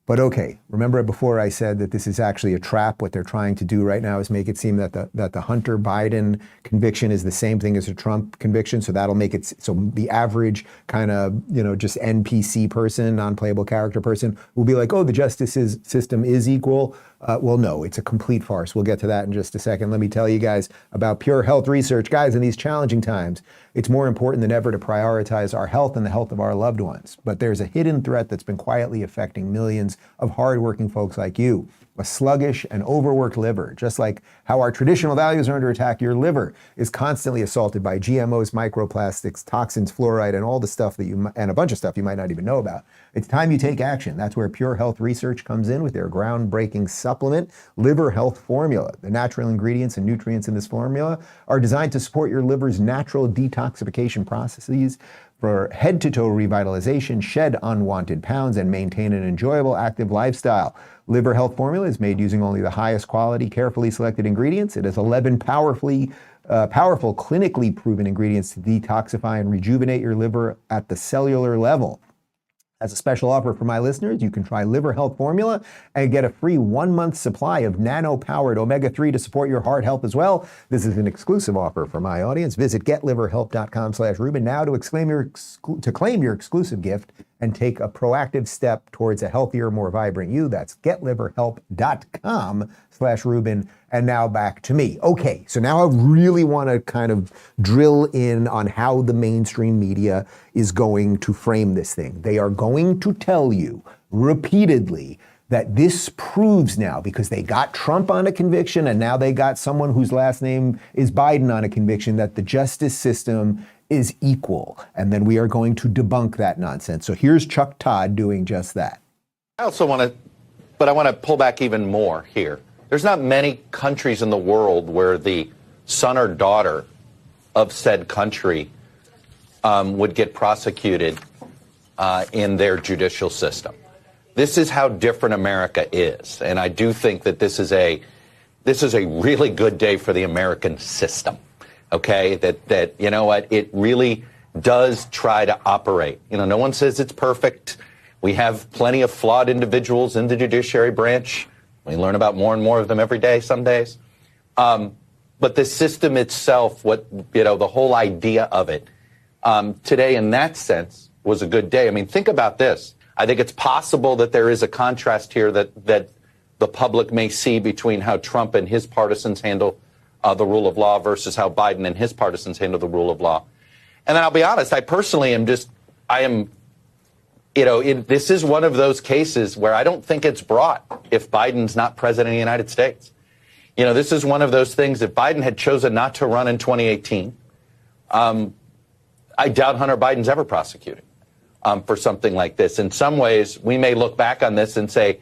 But okay, remember before I said that this is actually a trap. What they're trying to do right now is make it seem that the Hunter Biden conviction is the same thing as a Trump conviction. So that'll make it so the average kind of, just NPC person, non-playable character person will be like, oh, the justice system is equal. Well, no, it's a complete farce. We'll get to that in just a second. Let me tell you guys about Pure Health Research. Guys, in these challenging times, it's more important than ever to prioritize our health and the health of our loved ones. But there's a hidden threat that's been quietly affecting millions of hardworking folks like you. A sluggish and overworked liver, just like how our traditional values are under attack, your liver is constantly assaulted by GMOs, microplastics, toxins, fluoride, and all the stuff and a bunch of stuff you might not even know about. It's time you take action. That's where Pure Health Research comes in with their groundbreaking supplement, Liver Health Formula. The natural ingredients and nutrients in this formula are designed to support your liver's natural detoxification processes for head-to-toe revitalization, shed unwanted pounds, and maintain an enjoyable, active lifestyle. Liver Health Formula is made using only the highest quality, carefully selected ingredients. It has 11 powerful, clinically proven ingredients to detoxify and rejuvenate your liver at the cellular level. As a special offer for my listeners, you can try Liver Health Formula and get a free 1-month supply of nano-powered omega-3 to support your heart health as well. This is an exclusive offer for my audience. Visit getliverhelp.com/Rubin now to claim your exclusive gift and take a proactive step towards a healthier, more vibrant you. That's getliverhelp.com/Rubin. And now back to me. Okay, so now I really want to kind of drill in on how the mainstream media is going to frame this thing. They are going to tell you repeatedly that this proves now, because they got Trump on a conviction and now they got someone whose last name is Biden on a conviction, that the justice system is equal. And then we are going to debunk that nonsense. So here's Chuck Todd doing just that. I also want to pull back even more here. There's not many countries in the world where the son or daughter of said country would get prosecuted in their judicial system. This is how different America is, and I do think that this is a really good day for the American system. Okay, that you know what, it really does try to operate. No one says it's perfect. We have plenty of flawed individuals in the judiciary branch. We learn about more and more of them every day, some days. But the system itself, the whole idea of it, today in that sense was a good day. I mean, think about this. I think it's possible that there is a contrast here that the public may see between how Trump and his partisans handle the rule of law versus how Biden and his partisans handle the rule of law. And then I'll be honest, I personally am this is one of those cases where I don't think it's brought if Biden's not president of the United States. This is one of those things. If Biden had chosen not to run in 2018, I doubt Hunter Biden's ever prosecuted for something like this. In some ways, we may look back on this and say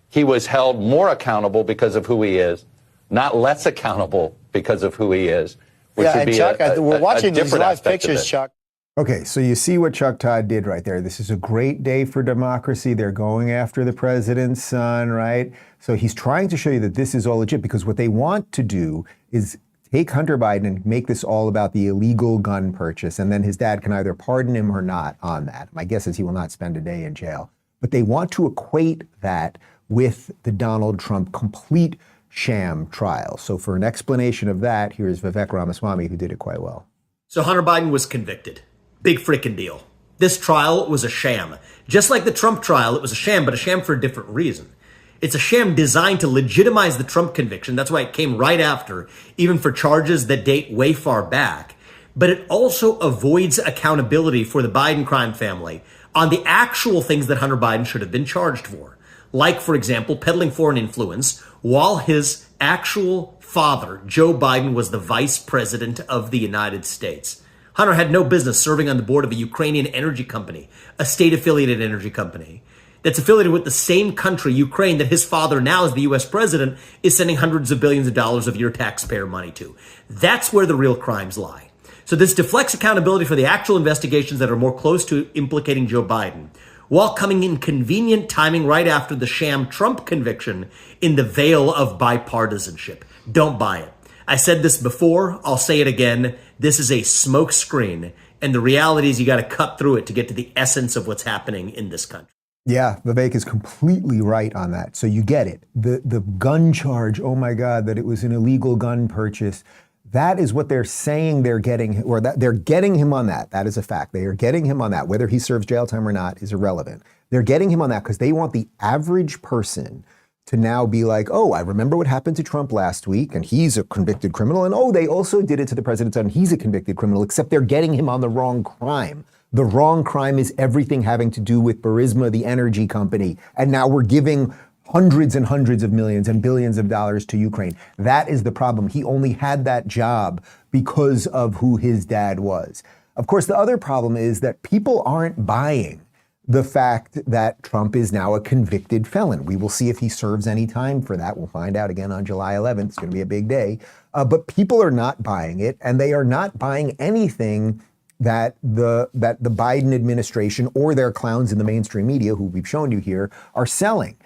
he was held more accountable because of who he is, not less accountable because of who he is. Which would be Chuck, we're watching these live pictures, Chuck. Okay, so you see what Chuck Todd did right there. This is a great day for democracy. They're going after the president's son, right? So he's trying to show you that this is all legit, because what they want to do is take Hunter Biden and make this all about the illegal gun purchase, and then his dad can either pardon him or not on that. My guess is he will not spend a day in jail. But they want to equate that with the Donald Trump complete sham trial. So for an explanation of that, here's Vivek Ramaswamy, who did it quite well. So Hunter Biden was convicted. Big frickin' deal. This trial was a sham. Just like the Trump trial, it was a sham, but a sham for a different reason. It's a sham designed to legitimize the Trump conviction. That's why it came right after, even for charges that date way far back. but it also avoids accountability for the Biden crime family on the actual things that Hunter Biden should have been charged for. Like, for example, peddling foreign influence while his actual father, Joe Biden, was the vice president of the United States. Hunter had no business serving on the board of a Ukrainian energy company, a state-affiliated energy company that's affiliated with the same country, Ukraine, that his father, now as the U.S. president, is sending hundreds of billions of dollars of your taxpayer money to. That's where the real crimes lie. So this deflects accountability for the actual investigations that are more close to implicating Joe Biden, while coming in convenient timing right after the sham Trump conviction in the veil of bipartisanship. Don't buy it. I said this before, I'll say it again. This is a smoke screen, and the reality is you got to cut through it to get to the essence of what's happening in this country. Yeah, Vivek is completely right on that. So you get it. The gun charge, oh my God, that it was an illegal gun purchase. That is what they're saying they're getting, or that they're getting him on that. That is a fact. They are getting him on that. Whether he serves jail time or not is irrelevant. They're getting him on that because they want the average person to now be like, oh, I remember what happened to Trump last week, and he's a convicted criminal. And oh, they also did it to the president's son, and he's a convicted criminal, except they're getting him on the wrong crime. The wrong crime is everything having to do with Burisma, the energy company. And now we're giving hundreds and hundreds of millions and billions of dollars to Ukraine. That is the problem. He only had that job because of who his dad was. Of course, the other problem is that people aren't buying the fact that Trump is now a convicted felon. We will see if he serves any time for that. We'll find out again on July 11th. It's going to be a big day. But people are not buying it, and they are not buying anything that the Biden administration or their clowns in the mainstream media, who we've shown you here, are selling.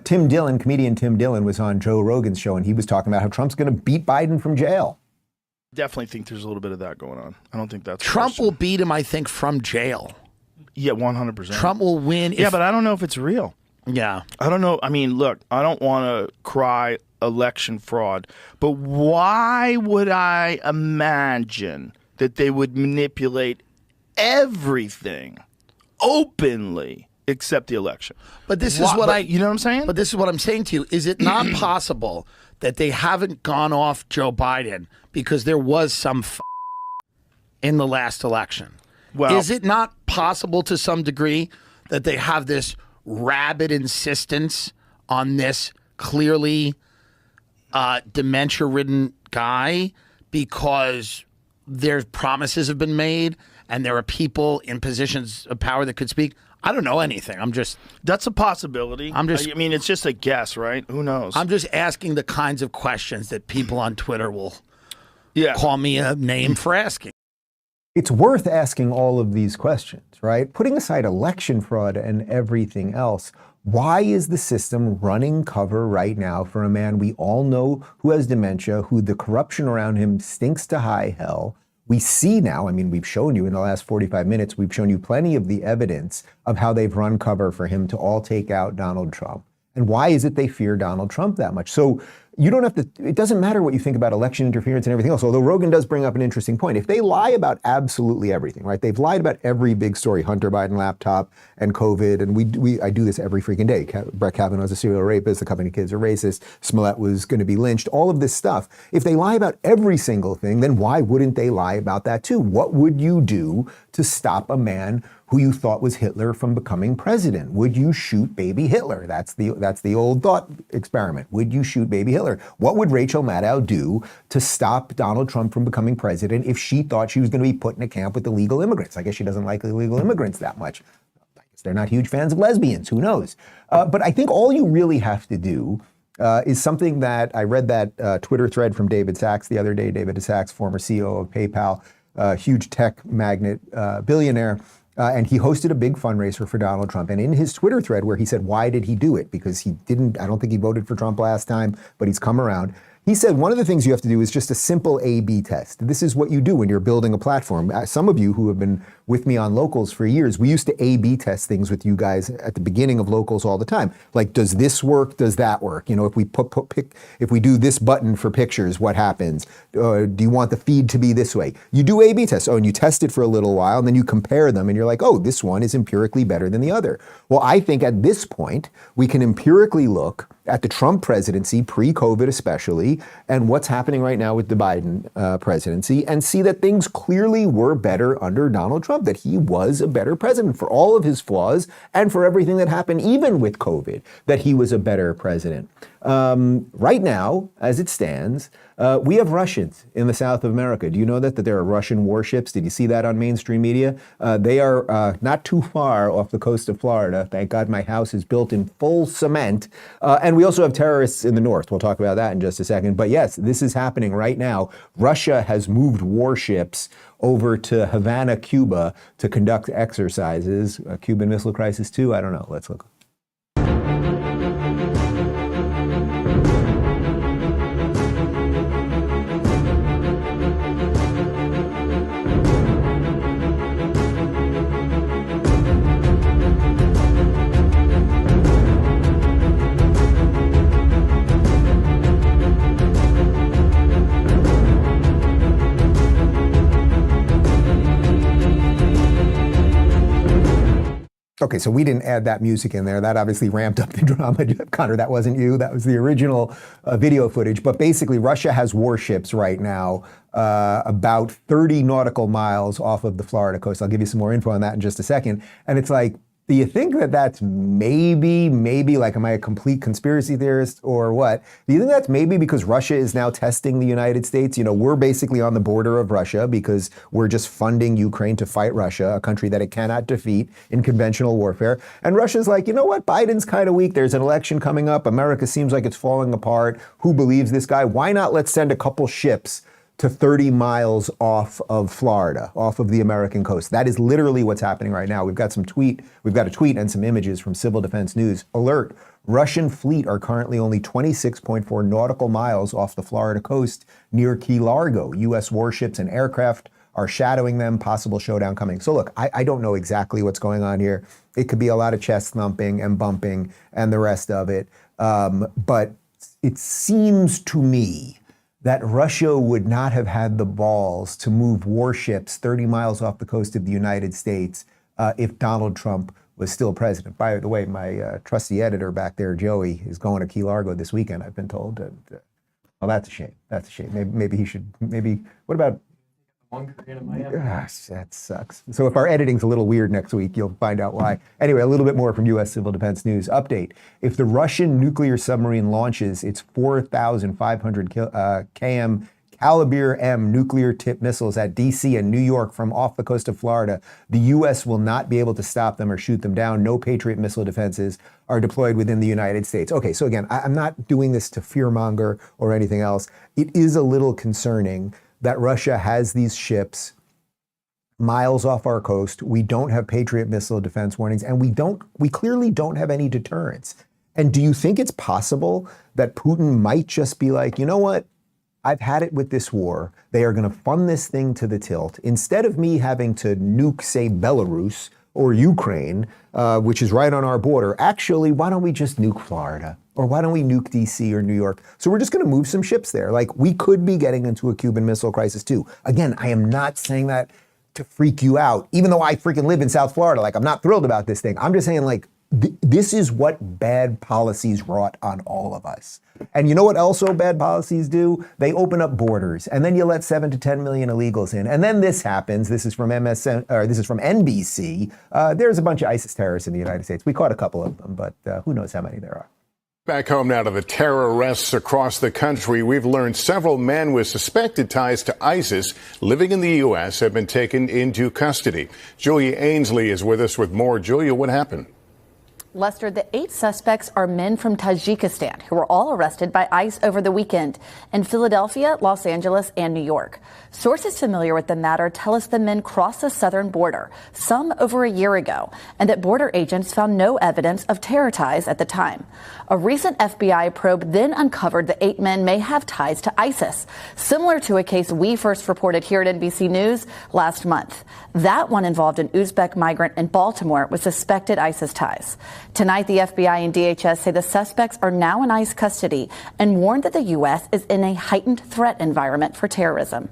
Tim Dillon, comedian Tim Dillon, was on Joe Rogan's show, and he was talking about how Trump's going to beat Biden from jail. Definitely think there's a little bit of that going on. I don't think that's Trump will beat him, I think, from jail. Yeah, 100%. Trump will win. Yeah, but I don't know if it's real. Yeah. I don't know. I mean, look, I don't want to cry election fraud, but why would I imagine that they would manipulate everything openly except the election? But this is you know what I'm saying? But this is what I'm saying to you. Is it not possible that they haven't gone off Joe Biden because there was some in the last election? Well, is it not possible to some degree that they have this rabid insistence on this clearly dementia-ridden guy because their promises have been made and there are people in positions of power that could speak? I don't know anything. That's a possibility. I mean, it's just a guess, right? Who knows? I'm just asking the kinds of questions that people on Twitter will call me a name for asking. It's worth asking all of these questions, right? Putting aside election fraud and everything else, why is the system running cover right now for a man we all know who has dementia, who the corruption around him stinks to high hell? We see now, I mean, we've shown you in the last 45 minutes, we've shown you plenty of the evidence of how they've run cover for him to all take out Donald Trump. And why is it they fear Donald Trump that much? So you don't have to, it doesn't matter what you think about election interference and everything else, although Rogan does bring up an interesting point. If they lie about absolutely everything, right? They've lied about every big story, Hunter Biden laptop and COVID, and I do this every freaking day. Brett Kavanaugh's a serial rapist, the company kids are racist, Smollett was going to be lynched, all of this stuff. If they lie about every single thing, then why wouldn't they lie about that too? What would you do to stop a man who you thought was Hitler from becoming president? Would you shoot baby Hitler? That's the old thought experiment. Would you shoot baby Hitler? What would Rachel Maddow do to stop Donald Trump from becoming president if she thought she was going to be put in a camp with illegal immigrants? I guess she doesn't like illegal immigrants that much. I guess they're not huge fans of lesbians. Who knows? But I think all you really have to do is something that I read that Twitter thread from David Sacks the other day. David Sacks, former CEO of PayPal, huge tech magnate, billionaire. And he hosted a big fundraiser for Donald Trump. And in his Twitter thread where he said, why did he do it? Because I don't think he voted for Trump last time, but he's come around. He said one of the things you have to do is just a simple A/B test. This is what you do when you're building a platform. Some of you who have been with me on Locals for years, we used to A/B test things with you guys at the beginning of Locals all the time. Like, does this work? Does that work? You know, if we if we do this button for pictures, what happens? Do you want the feed to be this way? You do A/B tests. Oh, and you test it for a little while, and then you compare them, and you're like, oh, this one is empirically better than the other. Well, I think at this point, we can empirically look at the Trump presidency, pre-COVID especially, and what's happening right now with the Biden presidency, and see that things clearly were better under Donald Trump, that he was a better president for all of his flaws and for everything that happened, even with COVID, that he was a better president. Right now, as it stands, we have Russians in the South of America. Do you know that there are Russian warships? Did you see that on mainstream media? They are not too far off the coast of Florida. Thank God my house is built in full cement. And we also have terrorists in the north. We'll talk about that in just a second. But yes, this is happening right now. Russia has moved warships over to Havana, Cuba, to conduct exercises. Cuban Missile Crisis 2? I don't know. Let's look. Okay, so we didn't add that music in there. That obviously ramped up the drama. Connor, that wasn't you. That was the original video footage. But basically, Russia has warships right now about 30 nautical miles off of the Florida coast. I'll give you some more info on that in just a second. And it's like, do you think that that's maybe, like, am I a complete conspiracy theorist or what? Do you think that's maybe because Russia is now testing the United States? You know, we're basically on the border of Russia because we're just funding Ukraine to fight Russia, a country that it cannot defeat in conventional warfare. And Russia's like, you know what? Biden's kind of weak. There's an election coming up. America seems like it's falling apart. Who believes this guy? Why not let's send a couple ships to 30 miles off of Florida, off of the American coast? That is literally what's happening right now. We've got a tweet and some images from Civil Defense News. Alert, Russian fleet are currently only 26.4 nautical miles off the Florida coast near Key Largo. U.S. warships and aircraft are shadowing them, possible showdown coming. So look, I don't know exactly what's going on here. It could be a lot of chest thumping and bumping and the rest of it. But it seems to me that Russia would not have had the balls to move warships 30 miles off the coast of the United States if Donald Trump was still president. By the way, my trusty editor back there, Joey, is going to Key Largo this weekend, I've been told. Well, that's a shame. That's a shame. Maybe he should, what about? Gosh, that sucks. So if our editing's a little weird next week, you'll find out why. Anyway, a little bit more from U.S. Civil Defense News. Update. If the Russian nuclear submarine launches its 4,500 km Caliber M nuclear tipped missiles at D.C. and New York from off the coast of Florida, the U.S. will not be able to stop them or shoot them down. No Patriot missile defenses are deployed within the United States. Okay, so again, I'm not doing this to fearmonger or anything else. It is a little concerning that Russia has these ships miles off our coast. We don't have Patriot missile defense warnings, and we clearly don't have any deterrence. And do you think it's possible that Putin might just be like, you know what? I've had it with this war. They are going to fund this thing to the tilt. Instead of me having to nuke, say, Belarus or Ukraine, which is right on our border, actually, why don't we just nuke Florida? Or why don't we nuke DC or New York? So we're just going to move some ships there. Like, we could be getting into a Cuban Missile Crisis too. Again, I am not saying that to freak you out, even though I freaking live in South Florida. Like, I'm not thrilled about this thing. I'm just saying, like, this is what bad policies wrought on all of us. And you know what also bad policies do? They open up borders, and then you let 7 to 10 million illegals in. And then this happens. This is from NBC. There's a bunch of ISIS terrorists in the United States. We caught a couple of them, but who knows how many there are. Back home now to the terror arrests across the country. We've learned several men with suspected ties to ISIS living in the U.S. have been taken into custody. Julia Ainsley is with us with more. Julia, what happened? Lester, the 8 suspects are men from Tajikistan who were all arrested by ICE over the weekend in Philadelphia, Los Angeles, and New York. Sources familiar with the matter tell us the men crossed the southern border, some over a year ago, and that border agents found no evidence of terror ties at the time. A recent FBI probe then uncovered the 8 men may have ties to ISIS, similar to a case we first reported here at NBC News last month. That one involved an Uzbek migrant in Baltimore with suspected ISIS ties. Tonight, the FBI and DHS say the suspects are now in ICE custody and warned that the U.S. is in a heightened threat environment for terrorism.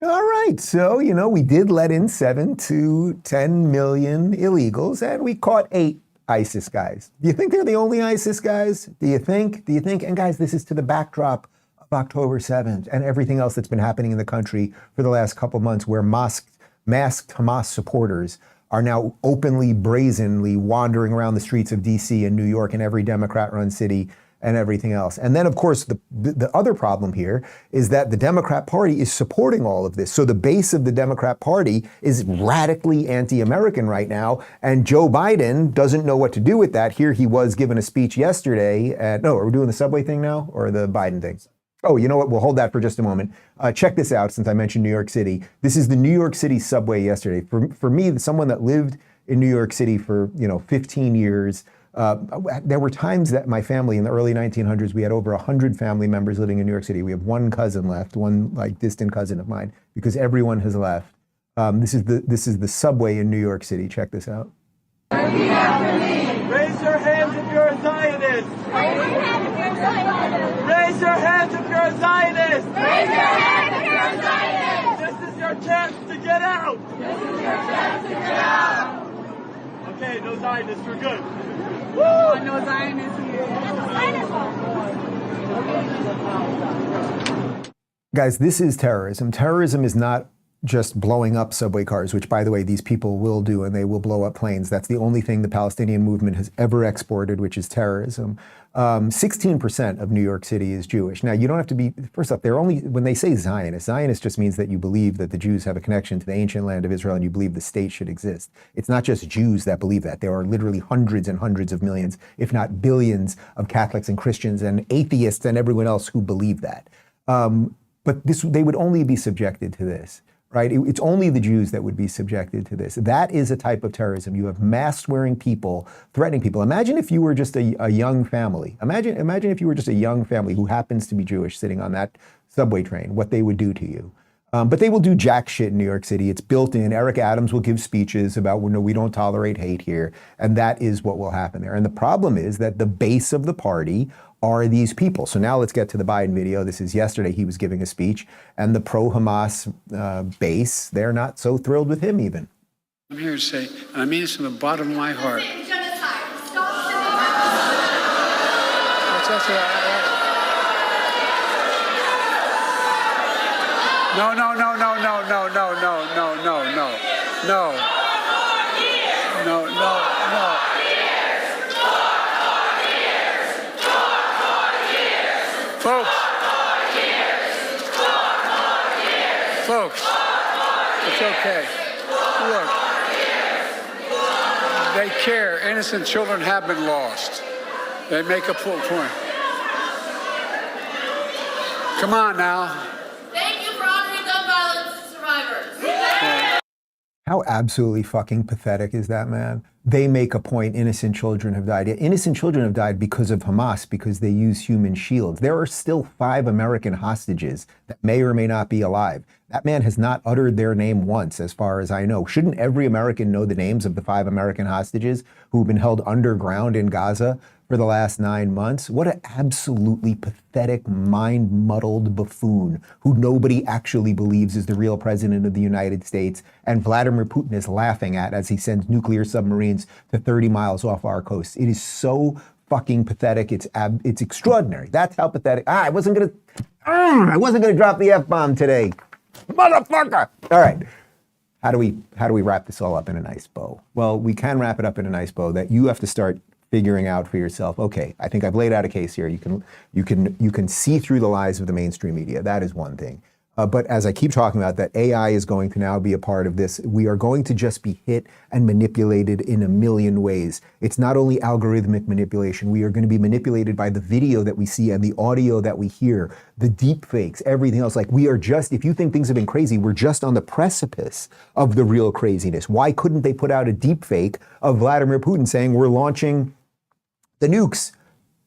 All right. So, we did let in 7 to 10 million illegals, and we caught 8 ISIS guys. Do you think they're the only ISIS guys? Do you think? And guys, this is to the backdrop of October 7th and everything else that's been happening in the country for the last couple months, where masked Hamas supporters are now openly, brazenly wandering around the streets of D.C. and New York and every Democrat-run city and everything else. And then, of course, the other problem here is that the Democrat Party is supporting all of this. So the base of the Democrat Party is radically anti-American right now, and Joe Biden doesn't know what to do with that. Here he was giving a speech yesterday are we doing the subway thing now or the Biden thing? Oh, you know what? We'll hold that for just a moment. Check this out, since I mentioned New York City. This is the New York City subway yesterday. For me, someone that lived in New York City for 15 years, there were times that my family in the early 1900s, we had over 100 family members living in New York City. We have one cousin left, one distant cousin of mine, because everyone has left. This is the subway in New York City. Check this out. Raise your hands if you're a Zionist. Raise your hands if you're a Zionist. Raise your hands if you're a Zionist. This is your chance to get out. This is your chance to get out. Okay, no Zionists, we're good. Woo! No Zionists here. Guys, this is terrorism. Terrorism is not just blowing up subway cars, which, by the way, these people will do, and they will blow up planes. That's the only thing the Palestinian movement has ever exported, which is terrorism. 16% of New York City is Jewish. Now, you don't have to be, first off, when they say Zionist just means that you believe that the Jews have a connection to the ancient land of Israel and you believe the state should exist. It's not just Jews that believe that. There are literally hundreds and hundreds of millions, if not billions, of Catholics and Christians and atheists and everyone else who believe that. But they would only be subjected to this. Right? It's only the Jews that would be subjected to this. That is a type of terrorism. You have mask-wearing people threatening people. Imagine if you were just a young family. Imagine if you were just a young family who happens to be Jewish sitting on that subway train, what they would do to you. But they will do jack shit in New York City. It's built in. Eric Adams will give speeches about, no, we don't tolerate hate here. And that is what will happen there. And the problem is that the base of the party are these people. So now let's get to the Biden video. This is yesterday. He was giving a speech, and the pro-Hamas base, they're not so thrilled with him even. I'm here to say, and I mean this from the bottom of my heart. No. Folks, it's okay. Look, they care. Innocent children have been lost. They make a full point. Come on now. Thank you for honoring gun violence survivors. How absolutely fucking pathetic is that, man? They make a point, innocent children have died. Innocent children have died because of Hamas, because they use human shields. There are still 5 American hostages that may or may not be alive. That man has not uttered their name once, as far as I know. Shouldn't every American know the names of the 5 American hostages who've been held underground in Gaza for the last 9 months? What an absolutely pathetic, mind-muddled buffoon who nobody actually believes is the real president of the United States, and Vladimir Putin is laughing at as he sends nuclear submarines to 30 miles off our coast. It is so fucking pathetic. It's extraordinary. That's how pathetic. I wasn't gonna drop the F-bomb today. Motherfucker! All right. How do we wrap this all up in a nice bow? Well, we can wrap it up in a nice bow that you have to start figuring out for yourself. Okay, I think I've laid out a case here. You can see through the lies of the mainstream media. That is one thing. But as I keep talking about, that AI is going to now be a part of this. We are going to just be hit and manipulated in a million ways. It's not only algorithmic manipulation. We are going to be manipulated by the video that we see and the audio that we hear, the deep fakes, everything else. Like, we are just, if you think things have been crazy, we're just on the precipice of the real craziness. Why couldn't they put out a deep fake of Vladimir Putin saying we're launching the nukes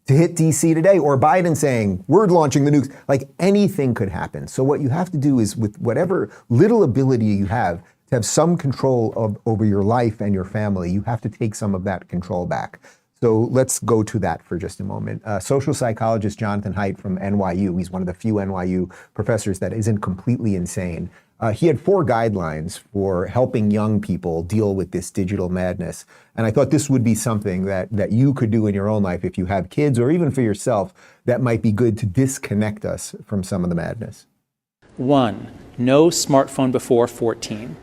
to hit DC today, or Biden saying, we're launching the nukes? Like, anything could happen. So what you have to do is, with whatever little ability you have to have some control over your life and your family, you have to take some of that control back. So let's go to that for just a moment. Social psychologist Jonathan Haidt from NYU, he's one of the few NYU professors that isn't completely insane. He had 4 guidelines for helping young people deal with this digital madness. And I thought this would be something that you could do in your own life if you have kids, or even for yourself, that might be good to disconnect us from some of the madness. 1, no smartphone before 14.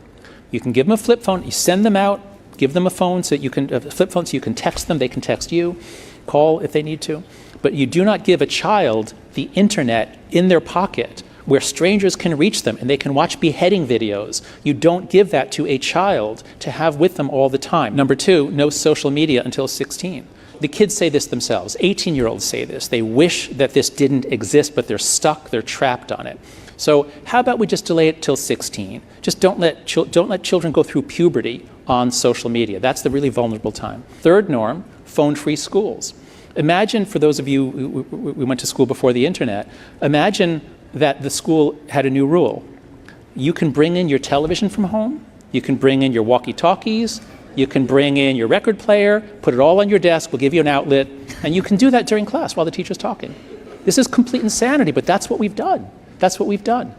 You can give them a flip phone, you send them out, give them a phone so you can, a flip phone so you can text them, they can text you, call if they need to. But you do not give a child the internet in their pocket where strangers can reach them and they can watch beheading videos. You don't give that to a child to have with them all the time. Number 2, no social media until 16. The kids say this themselves. 18-year-olds say this. They wish that this didn't exist, but they're stuck, they're trapped on it. So how about we just delay it till 16? Just don't let children go through puberty on social media. That's the really vulnerable time. 3rd norm, phone-free schools. Imagine, for those of you we went to school before the internet, imagine that the school had a new rule. You can bring in your television from home, you can bring in your walkie-talkies, you can bring in your record player, put it all on your desk, we'll give you an outlet, and you can do that during class while the teacher's talking. This is complete insanity, but that's what we've done. That's what we've done.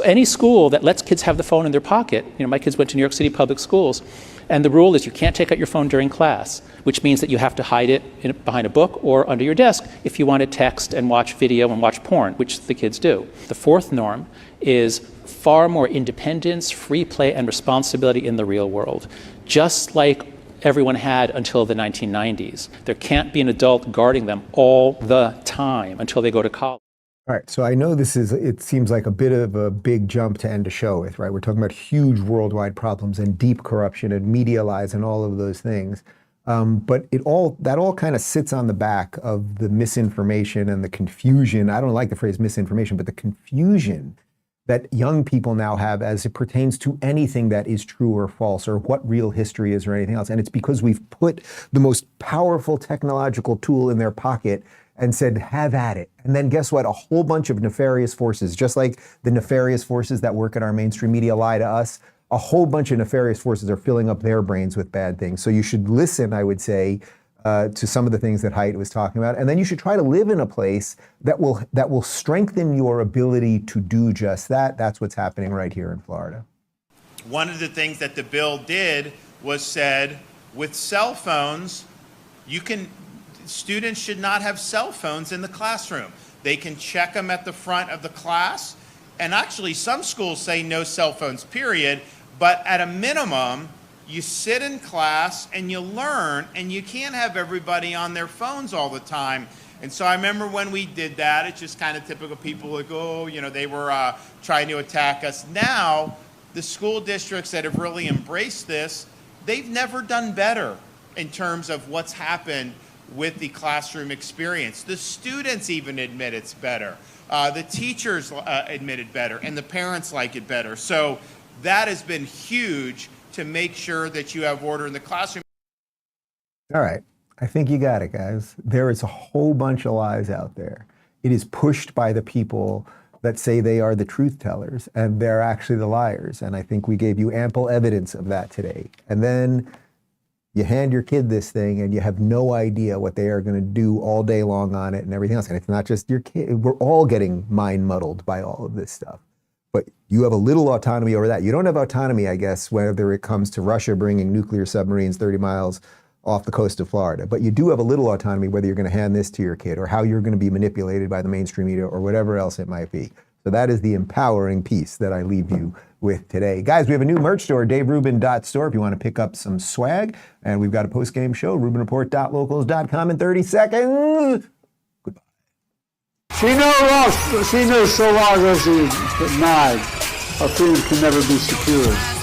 Any school that lets kids have the phone in their pocket, my kids went to New York City public schools, and the rule is you can't take out your phone during class, which means that you have to hide it behind a book or under your desk if you want to text and watch video and watch porn, which the kids do. The 4th norm is far more independence, free play, and responsibility in the real world, just like everyone had until the 1990s. There can't be an adult guarding them all the time until they go to college. All right, so I know it seems like a bit of a big jump to end a show with, right? We're talking about huge worldwide problems and deep corruption and media lies and all of those things. But that all kind of sits on the back of the misinformation and the confusion. I don't like the phrase misinformation, but the confusion that young people now have as it pertains to anything that is true or false, or what real history is, or anything else. And it's because we've put the most powerful technological tool in their pocket and said, have at it. And then guess what? A whole bunch of nefarious forces, just like the nefarious forces that work at our mainstream media lie to us, a whole bunch of nefarious forces are filling up their brains with bad things. So you should listen, I would say, to some of the things that Haidt was talking about. And then you should try to live in a place that will strengthen your ability to do just that. That's what's happening right here in Florida. One of the things that the bill did was said, with cell phones, students should not have cell phones in the classroom. They can check them at the front of the class. And actually, some schools say no cell phones, period. But at a minimum, you sit in class and you learn, and you can't have everybody on their phones all the time. And so I remember when we did that, it's just kind of typical people like, oh, they were trying to attack us. Now, the school districts that have really embraced this, they've never done better in terms of what's happened with the classroom experience. The students even admit it's better. The teachers admit it better, and the parents like it better. So that has been huge to make sure that you have order in the classroom. All right, I think you got it, guys. There is a whole bunch of lies out there. It is pushed by the people that say they are the truth tellers, and they're actually the liars. And I think we gave you ample evidence of that today. And then you hand your kid this thing and you have no idea what they are going to do all day long on it and everything else. And it's not just your kid. We're all getting mind muddled by all of this stuff. But you have a little autonomy over that. You don't have autonomy, I guess, whether it comes to Russia bringing nuclear submarines 30 miles off the coast of Florida. But you do have a little autonomy whether you're going to hand this to your kid or how you're going to be manipulated by the mainstream media or whatever else it might be. So that is the empowering piece that I leave you with today. Guys, we have a new merch store, daverubin.store, if you want to pick up some swag. And we've got a post-game show, rubinreport.locals.com in 30 seconds. Goodbye. She knows so long as she's denied, her freedom can never be secured.